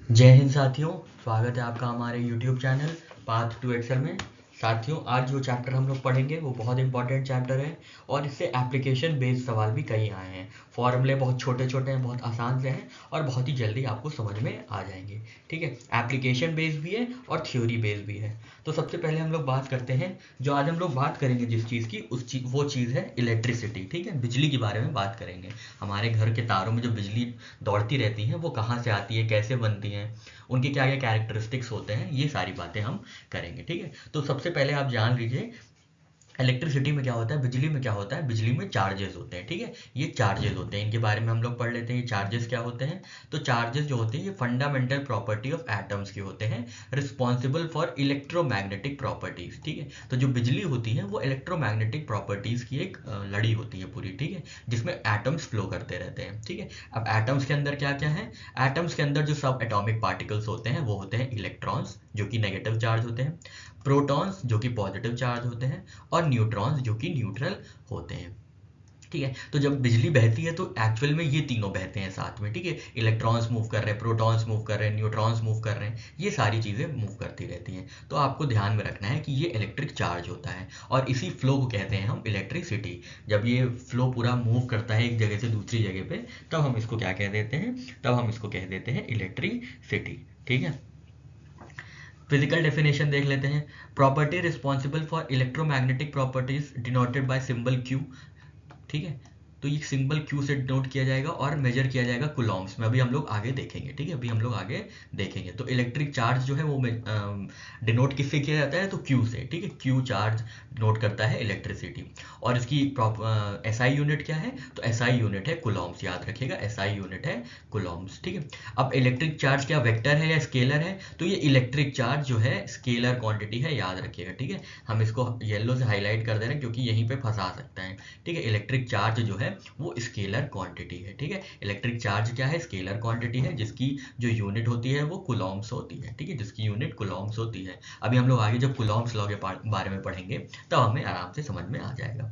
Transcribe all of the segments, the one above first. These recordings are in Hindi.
जय हिंद साथियों, स्वागत है आपका हमारे YouTube channel path to excel में। साथियों, आज जो चैप्टर हम लोग पढ़ेंगे वो बहुत इंपॉर्टेंट चैप्टर है और इससे एप्लीकेशन बेस्ड सवाल भी कई आए हैं। फॉर्मूले बहुत छोटे छोटे हैं, बहुत आसान से हैं और बहुत ही जल्दी आपको समझ में आ जाएंगे। ठीक है, एप्लीकेशन बेस्ड भी है और थ्योरी बेस्ड भी है। तो सबसे पहले हम लोग बात करते हैं, जो आज हम लोग बात करेंगे जिस चीज़ की वो चीज़ है इलेक्ट्रिसिटी। ठीक है, बिजली के बारे में बात करेंगे। हमारे घर के तारों में जो बिजली दौड़ती रहती है वो कहाँ से आती है, कैसे बनती हैं, उनके क्या क्या कैरेक्टरिस्टिक्स होते हैं, ये सारी बातें हम करेंगे। ठीक है, तो सबसे पहले आप जान लीजिए इलेक्ट्रिसिटी में क्या होता है, बिजली में क्या होता है। बिजली में चार्जेस होते हैं। ठीक है, ये चार्जेस होते हैं, इनके बारे में हम लोग पढ़ लेते हैं। ये चार्जेस क्या होते हैं। तो चार्जेस जो होते हैं ये फंडामेंटल प्रॉपर्टी ऑफ एटम्स के होते हैं, रिस्पॉन्सिबल फॉर इलेक्ट्रोमैग्नेटिक प्रॉपर्टीज। ठीक है, तो जो बिजली होती है वो इलेक्ट्रोमैग्नेटिक प्रॉपर्टीज की एक लड़ी होती है पूरी। ठीक है, जिसमें एटम्स फ्लो करते रहते हैं। ठीक है, अब एटम्स के अंदर क्या क्या है। एटम्स के अंदर जो सब एटॉमिक पार्टिकल्स होते हैं वो होते हैं इलेक्ट्रॉन्स, जो कि नेगेटिव चार्ज होते हैं, प्रोटॉन्स जो कि पॉजिटिव चार्ज होते हैं, और न्यूट्रॉन्स जो कि न्यूट्रल होते हैं। ठीक है, तो जब बिजली बहती है तो एक्चुअल में ये तीनों बहते हैं साथ में। ठीक है, इलेक्ट्रॉन्स मूव कर रहे हैं, प्रोटॉन्स मूव कर रहे हैं, न्यूट्रॉन्स मूव कर रहे हैं, ये सारी चीज़ें मूव करती रहती हैं। तो आपको ध्यान में रखना है कि ये इलेक्ट्रिक चार्ज होता है और इसी फ्लो को कहते हैं हम इलेक्ट्रिसिटी। जब ये फ्लो पूरा मूव करता है एक जगह से दूसरी जगह पे, तब हम इसको क्या कह देते हैं, तब हम इसको कह देते हैं इलेक्ट्रिसिटी। ठीक है, फिजिकल डेफिनेशन देख लेते हैं। Property responsible for electromagnetic properties denoted by symbol Q. ठीक है, तो ये सिंबल क्यू से डिनोट किया जाएगा और मेजर किया जाएगा कुलॉम्स में। अभी हम लोग आगे देखेंगे। ठीक है, अभी हम लोग आगे देखेंगे। तो इलेक्ट्रिक चार्ज जो है वो डिनोट किससे किया जाता है, तो क्यू से। ठीक है, क्यू चार्ज डिनोट करता है इलेक्ट्रिसिटी। और इसकी एसआई यूनिट क्या है, तो एसआई यूनिट है कुलॉम्स। याद रखिएगा, एसआई यूनिट है कुलॉम्स। ठीक है, अब इलेक्ट्रिक चार्ज क्या वेक्टर है या स्केलर है, तो ये इलेक्ट्रिक चार्ज जो है स्केलर क्वांटिटी है, याद रखिएगा। ठीक है, हम इसको येलो से हाईलाइट कर दे रहे हैं क्योंकि यहीं पे फंसा सकता है। ठीक है, इलेक्ट्रिक चार्ज जो है वो स्केलर क्वांटिटी है। ठीक है, इलेक्ट्रिक चार्ज क्या है, स्केलर क्वांटिटी है, जिसकी जो यूनिट होती है वो कुलॉम्स होती है। ठीक है, जिसकी यूनिट कुलॉम्स होती है। अभी हम लोग आगे जब कुलॉम्स लॉ के बारे में पढ़ेंगे तब हमें आराम से समझ में आ जाएगा।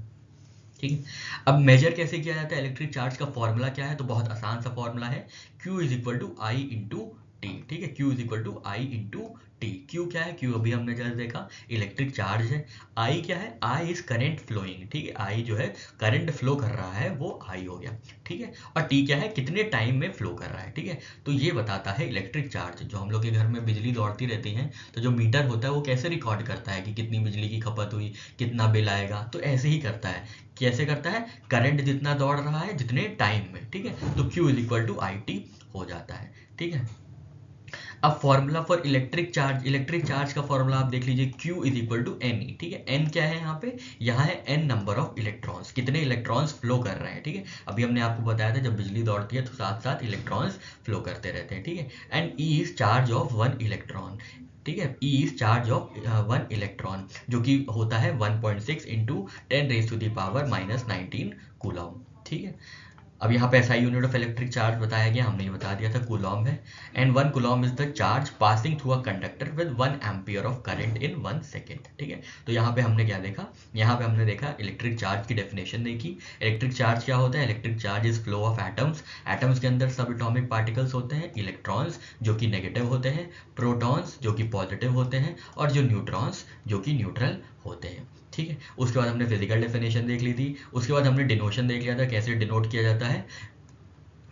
ठीक है, अब मेजर कैसे किया जाता है इलेक्ट्रिक चार्ज का फॉर्मूला क्या है, तो बहुत आसान सा फॉर्मूला है, Q is equal to I into t. ठीक है, Q is equal to I into t. Q क्या है, Q अभी हमने जस्ट देखा इलेक्ट्रिक चार्ज है। आई क्या है, आई इज करंट फ्लोइंग। ठीक है, आई जो है करंट फ्लो कर रहा है वो आई हो गया। ठीक है, और टी क्या है, कितने टाइम में फ्लो कर रहा है। ठीक है, तो ये बताता है इलेक्ट्रिक चार्ज। जो हम लोग के घर में बिजली दौड़ती रहती है तो जो मीटर होता है वो कैसे रिकॉर्ड करता है कि कितनी बिजली की खपत हुई, कितना बिल आएगा, तो ऐसे ही करता है। कैसे करता है, करंट जितना दौड़ रहा है जितने टाइम में। ठीक है, तो Q is equal to I t हो जाता है। ठीक है, अब फॉर्मूला फॉर इलेक्ट्रिक चार्ज का फॉर्मूला आप देख लीजिए, Q is equal to n e. ठीक है, एन क्या है यहाँ पे, यहाँ है एन नंबर ऑफ इलेक्ट्रॉन्स, कितने इलेक्ट्रॉन्स फ्लो कर रहे हैं। ठीक है, अभी हमने आपको बताया था जब बिजली दौड़ती है तो साथ साथ इलेक्ट्रॉन्स फ्लो करते रहते हैं। ठीक है, and E is charge of one electron. ठीक है, E is charge of one electron, जो कि होता है 1.6 इंटू 10⁻⁻19 कूलम। ठीक है, अब यहाँ पे SI unit of electric charge बताया गया, हमने ये बता दिया था कूलॉम है। And 1 Coulomb is the charge passing through a conductor with 1 ampere of current in 1 second. ठीक है, तो यहाँ पे हमने क्या देखा, यहाँ पे हमने देखा इलेक्ट्रिक चार्ज की डेफिनेशन देखी। इलेक्ट्रिक चार्ज क्या होता है, electric charge is flow of atoms. Atoms के अंदर सब एटॉमिक पार्टिकल्स होते हैं, इलेक्ट्रॉन्स जो कि नेगेटिव होते हैं, प्रोटॉन्स जो कि पॉजिटिव होते हैं, और जो न्यूट्रॉन्स जो कि न्यूट्रल होते हैं। ठीक है, उसके बाद हमने फिजिकल डेफिनेशन देख ली थी। उसके बाद हमने डिनोशन देख लिया था, कैसे डिनोट किया जाता है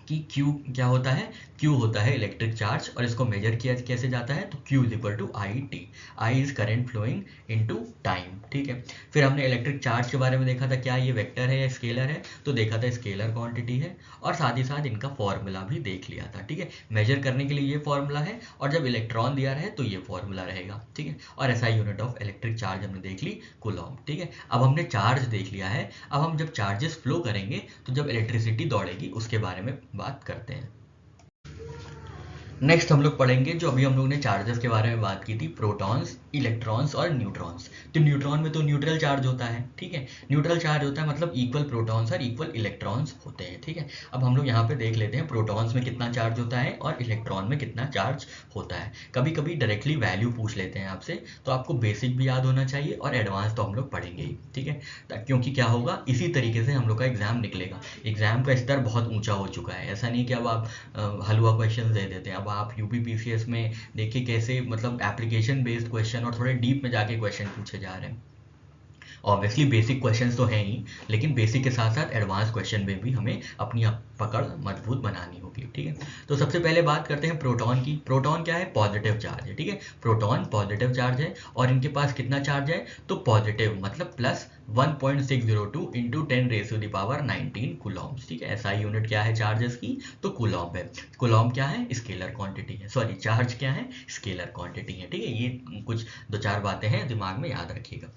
कि Q क्या होता है, Q होता है इलेक्ट्रिक चार्ज, और इसको मेजर किया कैसे जाता है, तो Q is equal to I T. I is current flowing into time. ठीक है, फिर हमने इलेक्ट्रिक चार्ज के बारे में देखा था, क्या ये वेक्टर है या स्केलर है, तो देखा था स्केलर क्वांटिटी है, और साथ ही साथ इनका फॉर्मूला भी देख लिया था। ठीक है, मेजर करने के लिए ये फॉर्मूला है, और जब इलेक्ट्रॉन दिया रहे तो ये फॉर्मूला रहेगा। ठीक है, और SI unit of electric charge हमने देख ली कूलॉम। ठीक है, अब हमने चार्ज देख लिया है। अब हम जब चार्जेस फ्लो करेंगे तो जब इलेक्ट्रिसिटी दौड़ेगी उसके बारे में बात करते हैं। नेक्स्ट हम लोग पढ़ेंगे, जो अभी हम लोग ने चार्जेस के बारे में बात की थी, प्रोटॉन्स, इलेक्ट्रॉन्स और न्यूट्रॉन्स। तो न्यूट्रॉन में तो न्यूट्रल चार्ज होता है। ठीक है, न्यूट्रल चार्ज होता है मतलब इक्वल प्रोटॉन्स और इक्वल इलेक्ट्रॉन्स होते हैं। ठीक है, अब हम लोग यहाँ पे देख लेते हैं प्रोटॉन्स में कितना चार्ज होता है और इलेक्ट्रॉन में कितना चार्ज होता है। कभी कभी डायरेक्टली वैल्यू पूछ लेते हैं आपसे, तो आपको बेसिक भी याद होना चाहिए और एडवांस तो हम लोग पढ़ेंगे ही। ठीक है, क्योंकि क्या होगा, इसी तरीके से हम लोग का एग्जाम निकलेगा। एग्जाम का स्तर बहुत ऊंचा हो चुका है, ऐसा नहीं कि अब आप हलवा क्वेश्चन दे देते हैं। अब आप यूपीपीसीएस में देखिए कैसे मतलब एप्लीकेशन बेस्ड क्वेश्चन और थोड़े डीप में जाके क्वेश्चन पूछे जा रहे हैं। ऑब्वियसली बेसिक क्वेश्चंस तो हैं ही, लेकिन बेसिक के साथ साथ एडवांस क्वेश्चन में भी हमें अपनी पकड़ मजबूत बनानी होगी, ठीक है। तो सबसे पहले बात करते हैं प्रोटॉन की। प्रोटॉन क्या है? पॉजिटिव चार्ज है, ठीक है। प्रोटॉन पॉजिटिव चार्ज है और इनके पास कितना चार्ज है? तो पॉजिटिव मतलब प्लस 1.602 इंटू 10⁻19 कूलॉम्स, ठीक है। एसआई यूनिट क्या है चार्जेस की? तो कूलॉम्ब है। कूलॉम्ब क्या है? स्केलर क्वांटिटी है, सॉरी चार्ज क्या है? स्केलर क्वांटिटी है, ठीक है। ये कुछ दो चार बातें हैं, दिमाग में याद रखिएगा।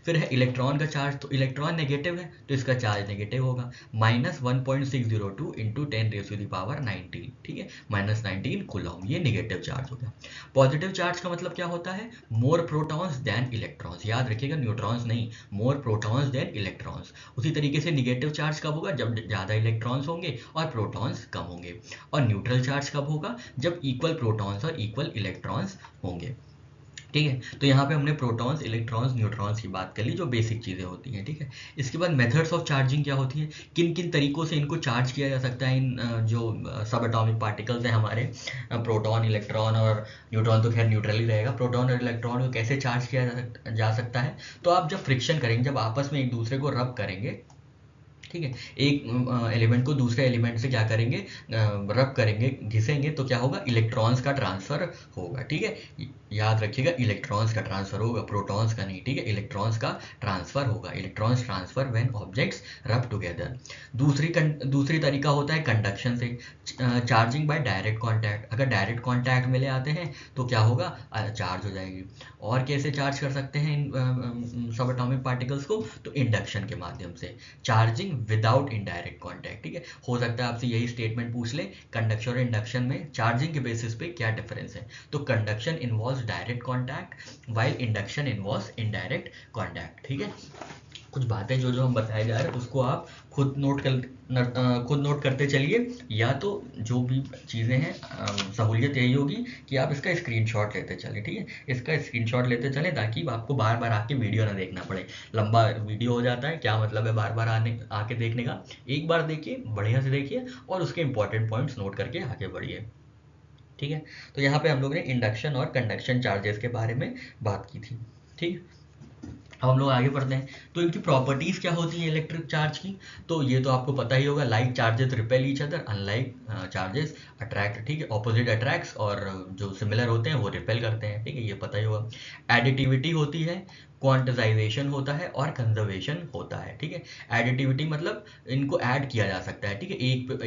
फिर है इलेक्ट्रॉन का चार्ज, तो इलेक्ट्रॉन नेगेटिव है तो इसका चार्ज नेगेटिव होगा, -1.602 इंटू 10⁻19, ठीक है, -19 कूलॉम्ब, ये नेगेटिव चार्ज होगा। पॉजिटिव चार्ज का मतलब क्या होता है? मोर प्रोटॉन्स देन इलेक्ट्रॉन्स, याद रखिएगा न्यूट्रॉन्स नहीं, मोर प्रोटॉन्स देन इलेक्ट्रॉन्स। उसी तरीके से नेगेटिव चार्ज कब होगा? जब ज़्यादा इलेक्ट्रॉन्स होंगे और प्रोटॉन्स कम होंगे। और न्यूट्रल चार्ज कब होगा? जब इक्वल प्रोटॉन्स और इक्वल इलेक्ट्रॉन्स होंगे, ठीक है। तो यहाँ पे हमने प्रोटॉन्स, इलेक्ट्रॉन्स, न्यूट्रॉन्स की बात कर ली, जो बेसिक चीज़ें होती हैं, ठीक है। इसके बाद मेथड्स ऑफ चार्जिंग क्या होती है? किन किन तरीकों से इनको चार्ज किया जा सकता है? इन जो सब एटॉमिक पार्टिकल्स हैं हमारे, प्रोटॉन, इलेक्ट्रॉन और न्यूट्रॉन तो खैर न्यूट्रल ही रहेगा। प्रोटॉन और इलेक्ट्रॉन को कैसे चार्ज किया जा सकता है? तो आप जब फ्रिक्शन करेंगे, जब आपस में एक दूसरे को रब करेंगे, ठीक है, एक एलिमेंट को दूसरे एलिमेंट से क्या करेंगे? रब करेंगे, घिसेंगे, तो क्या होगा? इलेक्ट्रॉन्स का ट्रांसफर होगा, ठीक है। याद रखिएगा, इलेक्ट्रॉन्स का ट्रांसफर होगा, प्रोटॉन्स का नहीं, ठीक है। इलेक्ट्रॉन्स का ट्रांसफर होगा, इलेक्ट्रॉन्स ट्रांसफर व्हेन ऑब्जेक्ट्स रब टुगेदर। दूसरी तरीका होता है कंडक्शन से, चार्जिंग बाय डायरेक्ट कॉन्टैक्ट। अगर डायरेक्ट कॉन्टैक्ट में ले आते हैं तो क्या होगा? चार्ज हो जाएगी। और कैसे चार्ज कर सकते हैं इन सब एटॉमिक पार्टिकल्स को? तो इंडक्शन के माध्यम से, चार्जिंग विदाउट इनडायरेक्ट कॉन्टैक्ट, ठीक है। हो सकता है आपसे यही स्टेटमेंट पूछ ले, कंडक्शन और इंडक्शन में चार्जिंग के बेसिस पे क्या डिफरेंस है? तो conduction involves direct contact while induction involves indirect contact, ठीक है। कुछ बातें जो जो हम बताए जा रहे हैं उसको आप खुद नोट करते चलिए, या तो जो भी चीज़ें हैं सहूलियत यही होगी कि आप इसका स्क्रीनशॉट लेते चलें, ठीक है। इसका स्क्रीनशॉट लेते चलें ताकि आपको बार बार आके वीडियो ना देखना पड़े। लंबा वीडियो हो जाता है, क्या मतलब है बार बार आके देखने का? एक बार देखिए, बढ़िया से देखिए और उसके इंपॉर्टेंट पॉइंट्स नोट करके आगे बढ़िए, ठीक है। तो यहाँ पे हम लोग ने इंडक्शन और कंडक्शन चार्जेस के बारे में बात की थी, ठीक। अब हम लोग आगे बढ़ते हैं। तो इनकी प्रॉपर्टीज क्या होती हैं इलेक्ट्रिक चार्ज की? तो ये तो आपको पता ही होगा, like charges repel each other, unlike charges attract, ठीक है। ऑपोजिट अट्रैक्ट्स और जो सिमिलर होते हैं वो रिपेल करते हैं, ठीक है, ये पता ही होगा। एडिटिविटी होती है, क्वांटाइजेशन होता है और कंजर्वेशन होता है, ठीक है। एडिटिविटी मतलब इनको ऐड किया जा सकता है, ठीक है।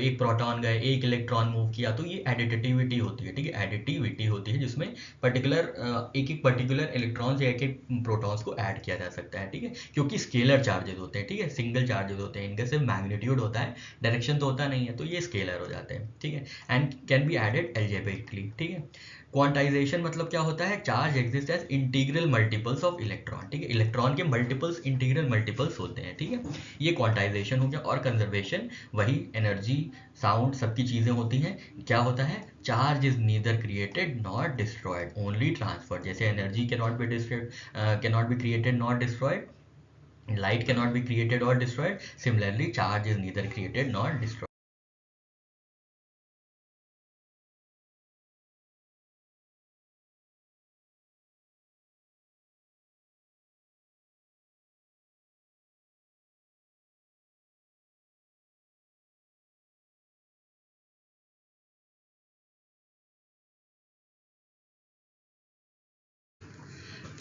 एक प्रोटॉन गए, एक इलेक्ट्रॉन मूव किया, तो ये एडिटिविटी होती है, ठीक है। एडिटिविटी होती है जिसमें एक पर्टिकुलर इलेक्ट्रॉन्स या एक एक प्रोटॉन्स को ऐड किया जा सकता है, ठीक है। क्योंकि स्केलर चार्जेस होते हैं, ठीक है, सिंगल चार्जेस होते हैं, इनका सिर्फ मैग्नीट्यूड होता है, डायरेक्शन तो होता नहीं है, तो ये स्केलर हो जाते हैं, ठीक है। And can be added algebraically, ठीक है। क्वांटाइजेशन मतलब क्या होता है? Charge exist as integral multiples of electron, ठीक है। इलेक्ट्रॉन के मल्टीपल्स इंटीग्रल मल्टीपल्स होते हैं, ठीक है, ये क्वांटाइजेशन हो गया। और कंजर्वेशन वही एनर्जी, साउंड, सबकी चीजें होती हैं। क्या होता है? Charge is neither created not destroyed, only transfer. जैसे energy cannot be created not destroyed, light cannot be created or destroyed, similarly charge is neither created nor destroyed.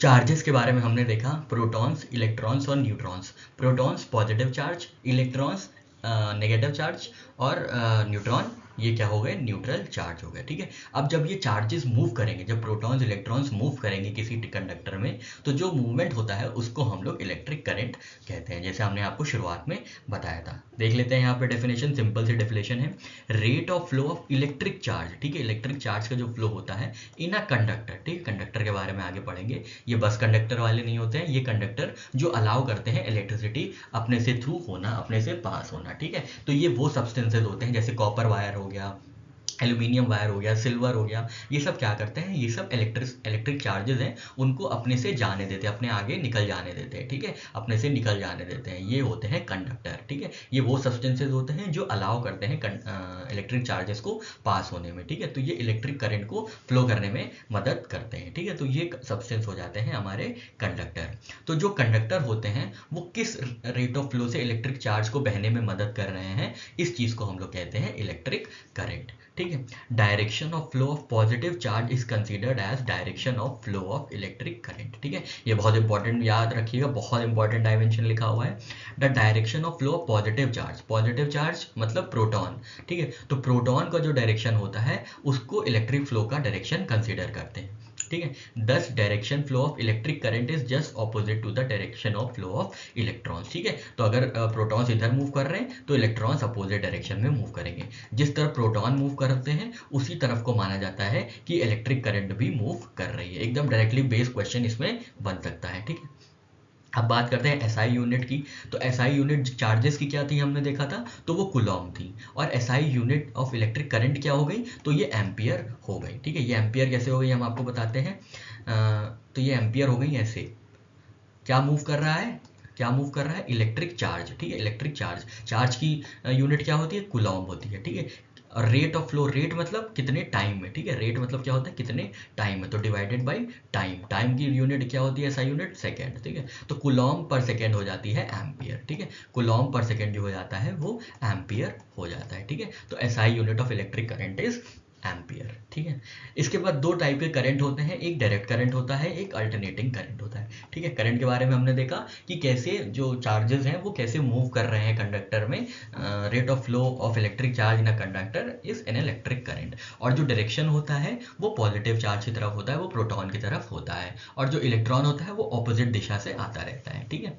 Charges के बारे में हमने देखा, प्रोटॉन्स, इलेक्ट्रॉन्स और neutrons. Protons positive charge, electrons negative charge और न्यूट्रॉन ये क्या हो गए? न्यूट्रल चार्ज हो गए, ठीक है। अब जब ये चार्जेस मूव करेंगे, जब प्रोटॉन्स इलेक्ट्रॉन्स मूव करेंगे किसी कंडक्टर में, तो जो मूवमेंट होता है उसको हम लोग इलेक्ट्रिक करंट कहते हैं, जैसे हमने आपको शुरुआत में बताया था। देख लेते हैं यहाँ पे डेफिनेशन, सिंपल सी डेफिनेशन है, rate of flow of electric charge, ठीक है। इलेक्ट्रिक चार्ज का जो फ्लो होता है इन अ कंडक्टर, ठीक है, कंडक्टर के बारे में आगे पढ़ेंगे। ये बस कंडक्टर वाले नहीं होते हैं, ये कंडक्टर जो अलाउ करते हैं इलेक्ट्रिसिटी अपने से थ्रू होना, अपने से पास होना, ठीक है। तो ये वो सब्सटेंसेज होते हैं, जैसे कॉपर वायर हो गया, एल्यूमिनियम वायर हो गया, सिल्वर हो गया, ये सब क्या करते हैं, ये सब इलेक्ट्रिक चार्जेस हैं, उनको अपने से जाने देते हैं, अपने आगे निकल जाने देते हैं, ठीक है, अपने से निकल जाने देते हैं। ये होते हैं कंडक्टर, ठीक है। ये वो सब्सटेंसेज होते हैं जो अलाउ करते हैं इलेक्ट्रिक चार्जेस को पास होने में, ठीक है। तो ये इलेक्ट्रिक करंट को फ्लो करने में मदद करते हैं, ठीक है। तो ये सब्सटेंस हो जाते हैं हमारे कंडक्टर। तो जो कंडक्टर होते हैं वो किस रेट ऑफ फ्लो से इलेक्ट्रिक चार्ज को बहने में मदद कर रहे हैं, इस चीज़ को हम लोग कहते हैं इलेक्ट्रिक करंट, ठीक है। Direction of flow of positive charge is considered as direction of flow of electric current, ठीक है। ये बहुत इंपॉर्टेंट, याद रखिएगा, बहुत इंपॉर्टेंट डायमेंशन लिखा हुआ है। The direction of flow of positive charge मतलब प्रोटॉन, ठीक है। तो प्रोटॉन का जो डायरेक्शन होता है उसको इलेक्ट्रिक फ्लो का डायरेक्शन कंसीडर करते हैं, ठीक है। This direction flow of electric current is just opposite to the direction of flow of electrons, ठीक है। तो अगर प्रोटॉन्स इधर मूव कर रहे हैं तो इलेक्ट्रॉन्स अपोजिट डायरेक्शन में मूव करेंगे। जिस तरफ प्रोटॉन मूव करते हैं उसी तरफ को माना जाता है कि इलेक्ट्रिक करंट भी मूव कर रही है। एकदम डायरेक्टली बेस्ड क्वेश्चन इसमें बन सकता है, ठीक है। अब बात करते हैं एसआई यूनिट की। तो एसआई यूनिट चार्जेस की क्या थी, हमने देखा था, तो वो कूलॉम थी। और SI unit of electric current क्या हो गई, तो ये एम्पियर हो गई, ठीक है। ये एम्पियर कैसे हो गई हम आपको बताते हैं। तो ये एम्पियर हो गई ऐसे। क्या मूव कर रहा है, क्या मूव कर रहा है, इलेक्ट्रिक चार्ज, ठीक है। इलेक्ट्रिक चार्ज की यूनिट क्या होती है, कूलॉम होती है, ठीक है। और रेट ऑफ फ्लो, रेट मतलब कितने टाइम में, ठीक है। रेट मतलब क्या होता है, कितने टाइम में, तो डिवाइडेड बाय टाइम की यूनिट क्या होती है, ऐसा यूनिट सेकेंड, ठीक है। तो कूलॉम पर सेकेंड हो जाती है एम्पियर, ठीक है। कूलॉम पर सेकेंड जो हो जाता है वो एम्पियर हो जाता है, ठीक है। तो SI unit of electric current is ampere, ठीक है। इसके बाद दो टाइप के करंट होते हैं, एक डायरेक्ट करंट होता है, एक अल्टरनेटिंग करंट होता है, ठीक है। करंट के बारे में हमने देखा कि कैसे जो चार्जेस हैं वो कैसे मूव कर रहे हैं कंडक्टर में। Rate of flow of electric charge in a conductor is an electric current. और जो डायरेक्शन होता है वो पॉजिटिव चार्ज की तरफ होता है, वो प्रोटॉन की तरफ होता है। और जो इलेक्ट्रॉन होता है वो ऑपोजिट दिशा से आता रहता है, ठीक है।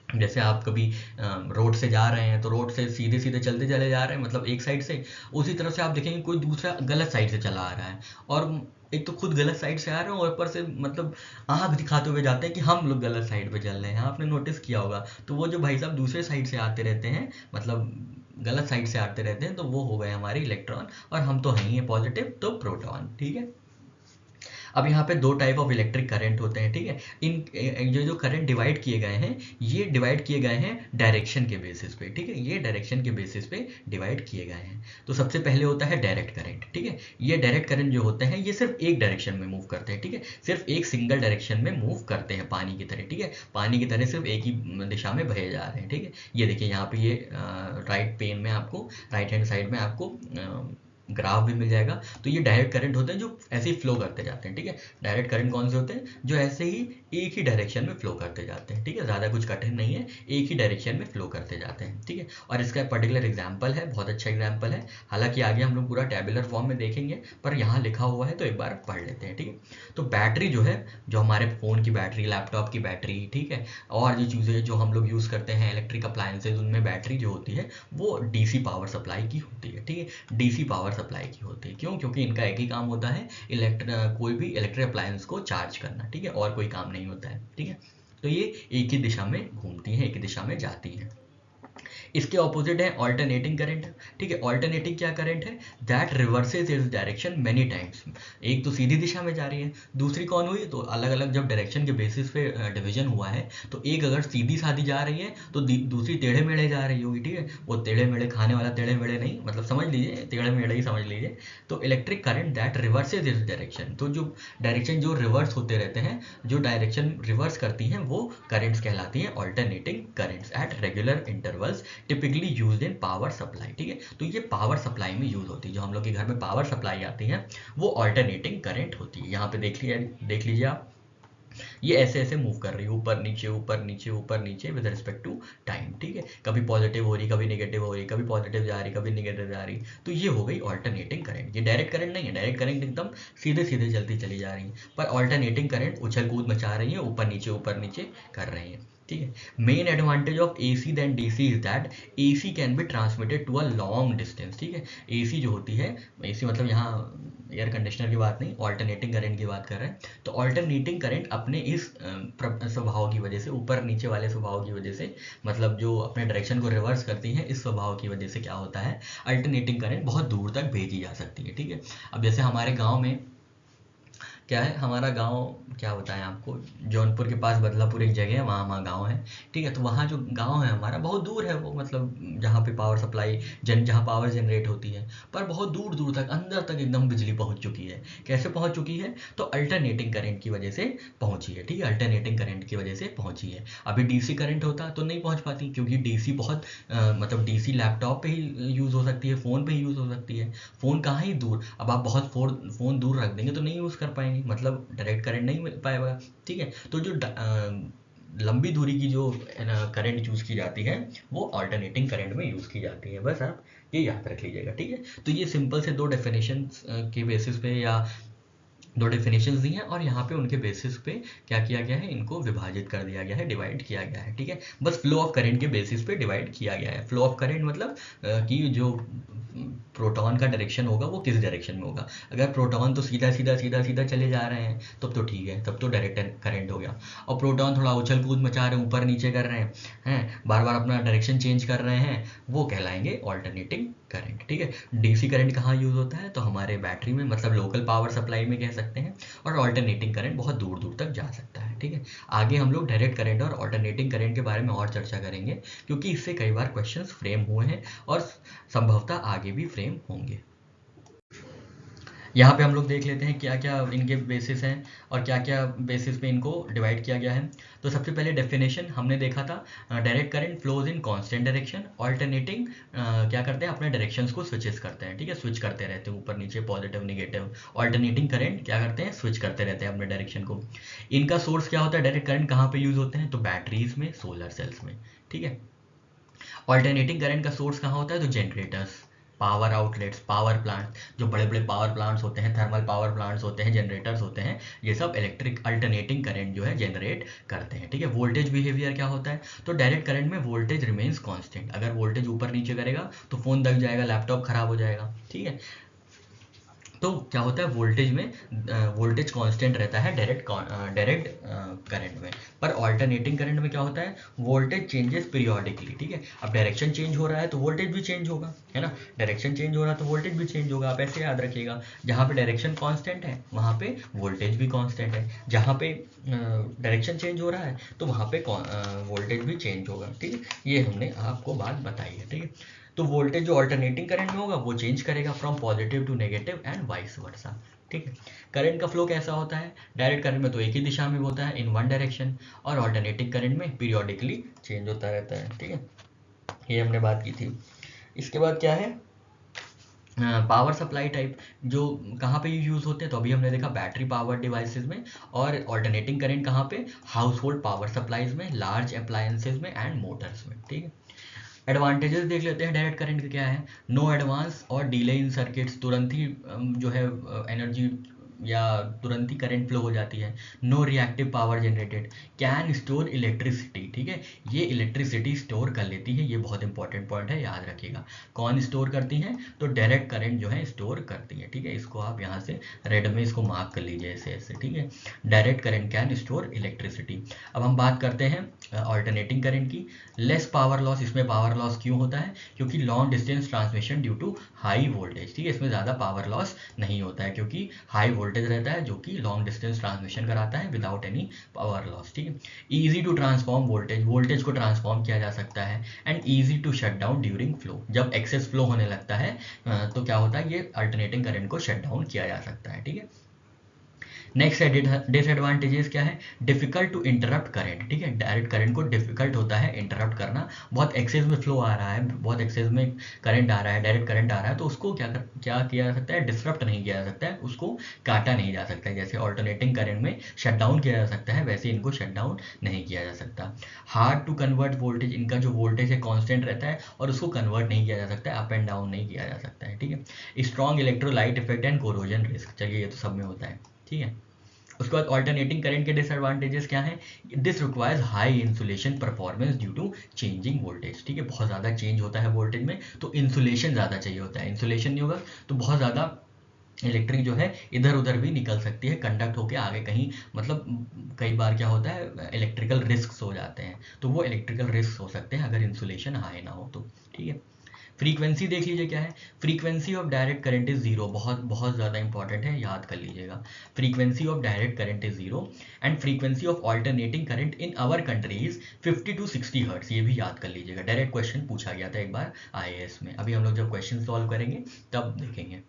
जैसे आप कभी रोड से जा रहे हैं तो रोड से सीधे सीधे चलते चले जा रहे हैं, मतलब एक साइड से, उसी तरफ से आप देखेंगे कोई दूसरा गलत साइड से चला आ रहा है, और एक तो खुद गलत साइड से आ रहे हैं और ऊपर से मतलब आँख दिखाते हुए जाते हैं कि हम लोग गलत साइड पे चल रहे हैं। आपने नोटिस किया होगा। तो वो जो भाई साहब दूसरे साइड से आते रहते हैं, मतलब गलत साइड से आते रहते हैं, तो वो हो गए हमारे इलेक्ट्रॉन, और हम तो हैं ही पॉजिटिव, तो प्रोटॉन, ठीक है। अब यहाँ पे दो टाइप ऑफ इलेक्ट्रिक करंट होते हैं, ठीक है। इन जो करंट डिवाइड किए गए हैं, ये डिवाइड किए गए हैं डायरेक्शन के बेसिस पे, ठीक है। ये डायरेक्शन के बेसिस पे डिवाइड किए गए हैं। तो सबसे पहले होता है डायरेक्ट करंट, ठीक है। ये डायरेक्ट करंट जो होते हैं ये सिर्फ एक डायरेक्शन में मूव करते हैं, ठीक है। सिर्फ एक सिंगल डायरेक्शन में मूव करते हैं, पानी की तरह, ठीक है। पानी की तरह सिर्फ एक ही दिशा में बहे जा रहे हैं, ठीक है। ये देखिए यहाँ पे ये राइट पेन में आपको, राइट हैंड साइड में आपको ग्राफ भी मिल जाएगा। तो ये डायरेक्ट करंट होते हैं जो ऐसे ही फ्लो करते जाते हैं, ठीक है। डायरेक्ट करंट कौन से होते हैं, जो ऐसे ही एक ही डायरेक्शन में फ्लो करते जाते हैं, ठीक है। ज़्यादा कुछ कठिन नहीं है, एक ही डायरेक्शन में फ्लो करते जाते हैं, ठीक है। और इसका पर्टिकुलर एग्जाम्पल है, बहुत अच्छा एग्जाम्पल है। हालांकि आगे हम लोग पूरा टेबुलर फॉर्म में देखेंगे, पर यहाँ लिखा हुआ है तो एक बार पढ़ लेते हैं, ठीक है। तो बैटरी जो है, जो हमारे फ़ोन की बैटरी, लैपटॉप की बैटरी, ठीक है, और जो चीज़ें जो हम लोग यूज़ करते हैं इलेक्ट्रिक अप्लायंसेज, उनमें बैटरी जो होती है वो डीसी पावर सप्लाई की होती है, ठीक है। डीसी पावर सप्लाई की होती है, क्यों, क्योंकि इनका एक ही काम होता है, कोई भी इलेक्ट्रिक अप्लायंस को चार्ज करना, ठीक है, और कोई काम नहीं होता है, ठीक है। तो ये एक ही दिशा में घूमती हैं, एक ही दिशा में जाती हैं। इसके ऑपोजिट है ऑल्टरनेटिंग करंट, ठीक है। ऑल्टरनेटिंग क्या करंट है, that reverses its direction many times. एक तो सीधी दिशा में जा रही है, दूसरी कौन हुई, तो अलग अलग जब डायरेक्शन के बेसिस पे डिवीजन हुआ है, तो एक अगर सीधी साधी जा रही है तो दूसरी टेढ़े मेढ़े जा रही होगी, ठीक है। वो टेढ़े मेढ़े खाने वाला टेढ़े मेढ़े नहीं, मतलब समझ लीजिए, टेढ़े मेढ़े ही समझ लीजिए। तो electric current that reverses its direction, तो जो डायरेक्शन जो रिवर्स होते रहते हैं, जो डायरेक्शन रिवर्स करती हैं, वो करंट्स कहलाती हैं alternating currents at regular intervals, typically used in power supply, ठीक है। तो ये पावर सप्लाई में यूज होती है, जो हम लोग के घर में पावर सप्लाई आती है वो ऑल्टरनेटिंग करंट होती है। यहाँ पे देख लीजिए आप, ये ऐसे ऐसे मूव कर रही है, ऊपर नीचे ऊपर नीचे ऊपर नीचे विद रिस्पेक्ट टू टाइम, ठीक है। कभी पॉजिटिव हो रही, कभी नेगेटिव हो रही, कभी पॉजिटिव जा रही, कभी नेगेटिव जा रही। तो ये हो गई ऑल्टरनेटिंग करंट। ये डायरेक्ट करंट नहीं है, डायरेक्ट करंट एकदम सीधे चलती चली जा रही है, पर ऑल्टरनेटिंग करंट उछल कूद मचा रही है, ऊपर नीचे कर रही है। ठीक है। Main advantage of AC then DC is that AC can be transmitted to a long distance. ठीक है, एसी जो होती है, एसी मतलब यहाँ एयर कंडीशनर की बात नहीं, ऑल्टरनेटिंग करंट की बात कर रहे हैं। तो ऑल्टरनेटिंग करंट अपने इस स्वभाव की वजह से, ऊपर नीचे वाले स्वभाव की वजह से, मतलब जो अपने डायरेक्शन को रिवर्स करती है, इस स्वभाव की वजह से क्या होता है, अल्टरनेटिंग करंट बहुत दूर तक भेजी जा सकती है। ठीक है, अब जैसे हमारे गाँव में क्या है, हमारा गांव क्या बताएं आपको, जौनपुर के पास बदलापुर एक जगह है, वहाँ हमारा गांव है। ठीक है, तो वहाँ जो गांव है हमारा बहुत दूर है वो, मतलब जहाँ पे पावर सप्लाई जहाँ पावर जनरेट होती है, पर बहुत दूर दूर तक अंदर तक एकदम बिजली पहुँच चुकी है। कैसे पहुँच चुकी है, तो अल्टरनेटिंग करंट की वजह से पहुँची है। ठीक है, अल्टरनेटिंग करंट की वजह से पहुँची है। अभी डीसी करंट होता तो नहीं पहुँच पाती, क्योंकि डीसी बहुत मतलब डीसी लैपटॉप पे ही यूज़ हो सकती है, फ़ोन पे ही यूज़ हो सकती है। फ़ोन कहाँ ही दूर, अब आप बहुत फ़ोन दूर रख देंगे तो नहीं यूज़ कर पाएंगे, मतलब डायरेक्ट करंट नहीं मिल पाएगा। ठीक है, तो जो लंबी दूरी की जो करंट यूज़ की जाती है वो अल्टरनेटिंग करंट में यूज़ की जाती है। बस आप ये याद रख लीजिएगा। ठीक है, तो ये सिंपल से दो डेफिनेशन के बेसिस पे, या दो डेफिनेशंस दी हैं, और यहाँ पे उनके बेसिस पे क्या किया गया है, इनको विभाजित कर दिया गया है, डिवाइड किया गया है। ठीक है, बस फ्लो ऑफ करंट के बेसिस पे डिवाइड किया गया है। फ्लो ऑफ करंट मतलब कि जो प्रोटॉन का डायरेक्शन होगा वो किस डायरेक्शन में होगा। अगर प्रोटॉन तो सीधा सीधा सीधा सीधा चले जा रहे हैं तब तो ठीक है, तब तो डायरेक्ट करंट हो गया। और प्रोटॉन थोड़ा उछल कूद मचा रहे हैं, ऊपर नीचे कर रहे हैं, बार बार अपना डायरेक्शन चेंज कर रहे हैं, वो कहलाएंगे ऑल्टरनेटिंग करंट। ठीक है, डीसी करंट कहाँ यूज़ होता है, तो हमारे बैटरी में, मतलब लोकल पावर सप्लाई में कह सकते हैं। और ऑल्टरनेटिंग करंट बहुत दूर दूर तक जा सकता है। ठीक है, आगे हम लोग डायरेक्ट करंट और ऑल्टरनेटिंग करंट के बारे में और चर्चा करेंगे, क्योंकि इससे कई बार क्वेश्चंस फ्रेम हुए हैं और संभवतः आगे भी फ्रेम होंगे। यहाँ पे हम लोग देख लेते हैं क्या क्या इनके बेसिस हैं और क्या क्या बेसिस पे इनको डिवाइड किया गया है। तो सबसे पहले डेफिनेशन हमने देखा था, direct current flows in constant direction. Alternating क्या करते हैं, अपने डायरेक्शंस को स्विचेस करते हैं। ठीक है, स्विच करते रहते हैं ऊपर नीचे, पॉजिटिव निगेटिव। ऑल्टरनेटिंग करंट क्या करते हैं, स्विच करते रहते हैं अपने डायरेक्शन को। इनका सोर्स क्या होता है, डायरेक्ट करंट कहाँ पे यूज होते हैं, तो बैटरीज में, सोलर सेल्स में। ठीक है, ऑल्टरनेटिंग करंट का सोर्स कहाँ होता है, तो generators, power outlets, power plant, जो बड़े बड़े पावर प्लांट्स होते हैं, थर्मल पावर प्लांट्स होते हैं, जनरेटर्स होते हैं, ये सब इलेक्ट्रिक अल्टरनेटिंग करंट जो है जनरेट करते हैं। ठीक है, वोल्टेज बिहेवियर क्या होता है, तो डायरेक्ट करंट में वोल्टेज रिमेन्स कांस्टेंट। अगर वोल्टेज ऊपर नीचे करेगा तो फोन दब जाएगा, लैपटॉप खराब हो जाएगा। ठीक है, तो क्या होता है, वोल्टेज में वोल्टेज कांस्टेंट रहता है डायरेक्ट करंट में। पर ऑल्टरनेटिंग करंट में क्या होता है, वोल्टेज चेंजेस पीरियोडिकली। ठीक है, अब डायरेक्शन चेंज हो रहा है तो वोल्टेज भी चेंज होगा, है ना, डायरेक्शन चेंज हो रहा है तो वोल्टेज भी चेंज होगा। आप ऐसे याद रखिएगा, जहाँ पे डायरेक्शन कांस्टेंट है वहाँ पे वोल्टेज भी कांस्टेंट है, जहाँ पे डायरेक्शन चेंज हो रहा है तो वहाँ पे वोल्टेज भी चेंज होगा। ठीक है, ये हमने आपको बात बताई है। ठीक है, तो वोल्टेज जो अल्टरनेटिंग करंट में होगा वो चेंज करेगा from positive to negative and vice versa. ठीक है, करंट का फ्लो कैसा होता है, डायरेक्ट करंट में तो एक ही दिशा में होता है, इन वन डायरेक्शन, और अल्टरनेटिंग करंट में पीरियोडिकली चेंज होता रहता है। ठीक है, ये हमने बात की थी। इसके बाद क्या है, पावर सप्लाई टाइप, जो कहाँ पे यूज़ होते हैं, तो अभी हमने देखा बैटरी पावर डिवाइसेस में। और ऑल्टरनेटिंग करंट कहाँ पे, हाउस होल्ड पावर सप्लाईज में, लार्ज अप्लायंसेज में एंड मोटर्स में। ठीक है, एडवांटेजेस देख लेते हैं डायरेक्ट करंट के क्या है, नो एडवांस और डिले इन सर्किट्स, तुरंत ही जो है एनर्जी या तुरंत ही करंट फ्लो हो जाती है। No reactive power generated, can store electricity. ठीक है, ये इलेक्ट्रिसिटी स्टोर कर लेती है, ये बहुत इंपॉर्टेंट पॉइंट है, याद रखिएगा। कौन स्टोर करती है, तो डायरेक्ट करंट जो है स्टोर करती है। ठीक है, इसको आप यहाँ से रेड में इसको मार्क कर लीजिए ऐसे ऐसे। ठीक है, direct current can store electricity. अब हम बात करते हैं ऑल्टरनेटिंग करंट की। लेस पावर लॉस, इसमें पावर लॉस क्यों होता है, क्योंकि long distance transmission due to high voltage. ठीक है, इसमें ज़्यादा पावर लॉस नहीं होता है, क्योंकि हाई वोल्टेज रहता है जो कि लॉन्ग डिस्टेंस ट्रांसमिशन कराता है विदाउट एनी पावर लॉस। ठीक है, easy to transform voltage, voltage को ट्रांसफॉर्म किया जा सकता है। And easy to shut down during flow, जब एक्सेस फ्लो होने लगता है तो क्या होता है, ये अल्टरनेटिंग करंट को शट डाउन किया जा सकता है। ठीक है, नेक्स्ट है डिसएडवांटेजेस क्या है, डिफिकल्ट टू इंटरप्ट करंट। ठीक है, डायरेक्ट करंट को डिफिकल्ट होता है इंटरप्ट करना, बहुत एक्सेस में फ्लो आ रहा है, बहुत एक्सेस में करंट आ रहा है, डायरेक्ट करंट आ रहा है, तो उसको क्या किया जा सकता है, डिसरप्ट नहीं किया जा सकता है, उसको काटा नहीं जा सकता है। जैसे ऑल्टरनेटिंग करंट में शट डाउन किया जा सकता है, वैसे इनको शट डाउन नहीं किया जा सकता। हार्ड टू कन्वर्ट वोल्टेज, इनका जो वोल्टेज है कॉन्स्टेंट रहता है और उसको कन्वर्ट नहीं किया जा सकता है, अप एंड डाउन नहीं किया जा सकता है। ठीक है, strong electrolyte effect and corrosion risk, चलिए ये तो सब में होता है। ठीक है, उसके बाद ऑल्टरनेटिंग करंट के डिसएडवांटेजेस क्या हैं? This requires high insulation performance due to changing voltage. ठीक है, बहुत ज़्यादा चेंज होता है वोल्टेज में, तो इंसुलेशन ज़्यादा चाहिए होता है। इंसुलेशन नहीं होगा तो बहुत ज़्यादा इलेक्ट्रिक जो है इधर उधर भी निकल सकती है, कंडक्ट होके आगे कहीं, मतलब कई बार क्या होता है इलेक्ट्रिकल रिस्क हो जाते हैं, तो वो इलेक्ट्रिकल रिस्क हो सकते हैं अगर इंसुलेशन हाई ना हो तो। ठीक है, फ्रीक्वेंसी देख लीजिए क्या है। Frequency of direct current is zero, बहुत बहुत ज़्यादा इंपॉर्टेंट है, याद कर लीजिएगा। Frequency of direct current is zero and frequency of alternating current in our country is 50 to 60 hertz. ये भी याद कर लीजिएगा, डायरेक्ट क्वेश्चन पूछा गया था एक बार आईएएस में, अभी हम लोग जब क्वेश्चन सॉल्व करेंगे तब देखेंगे।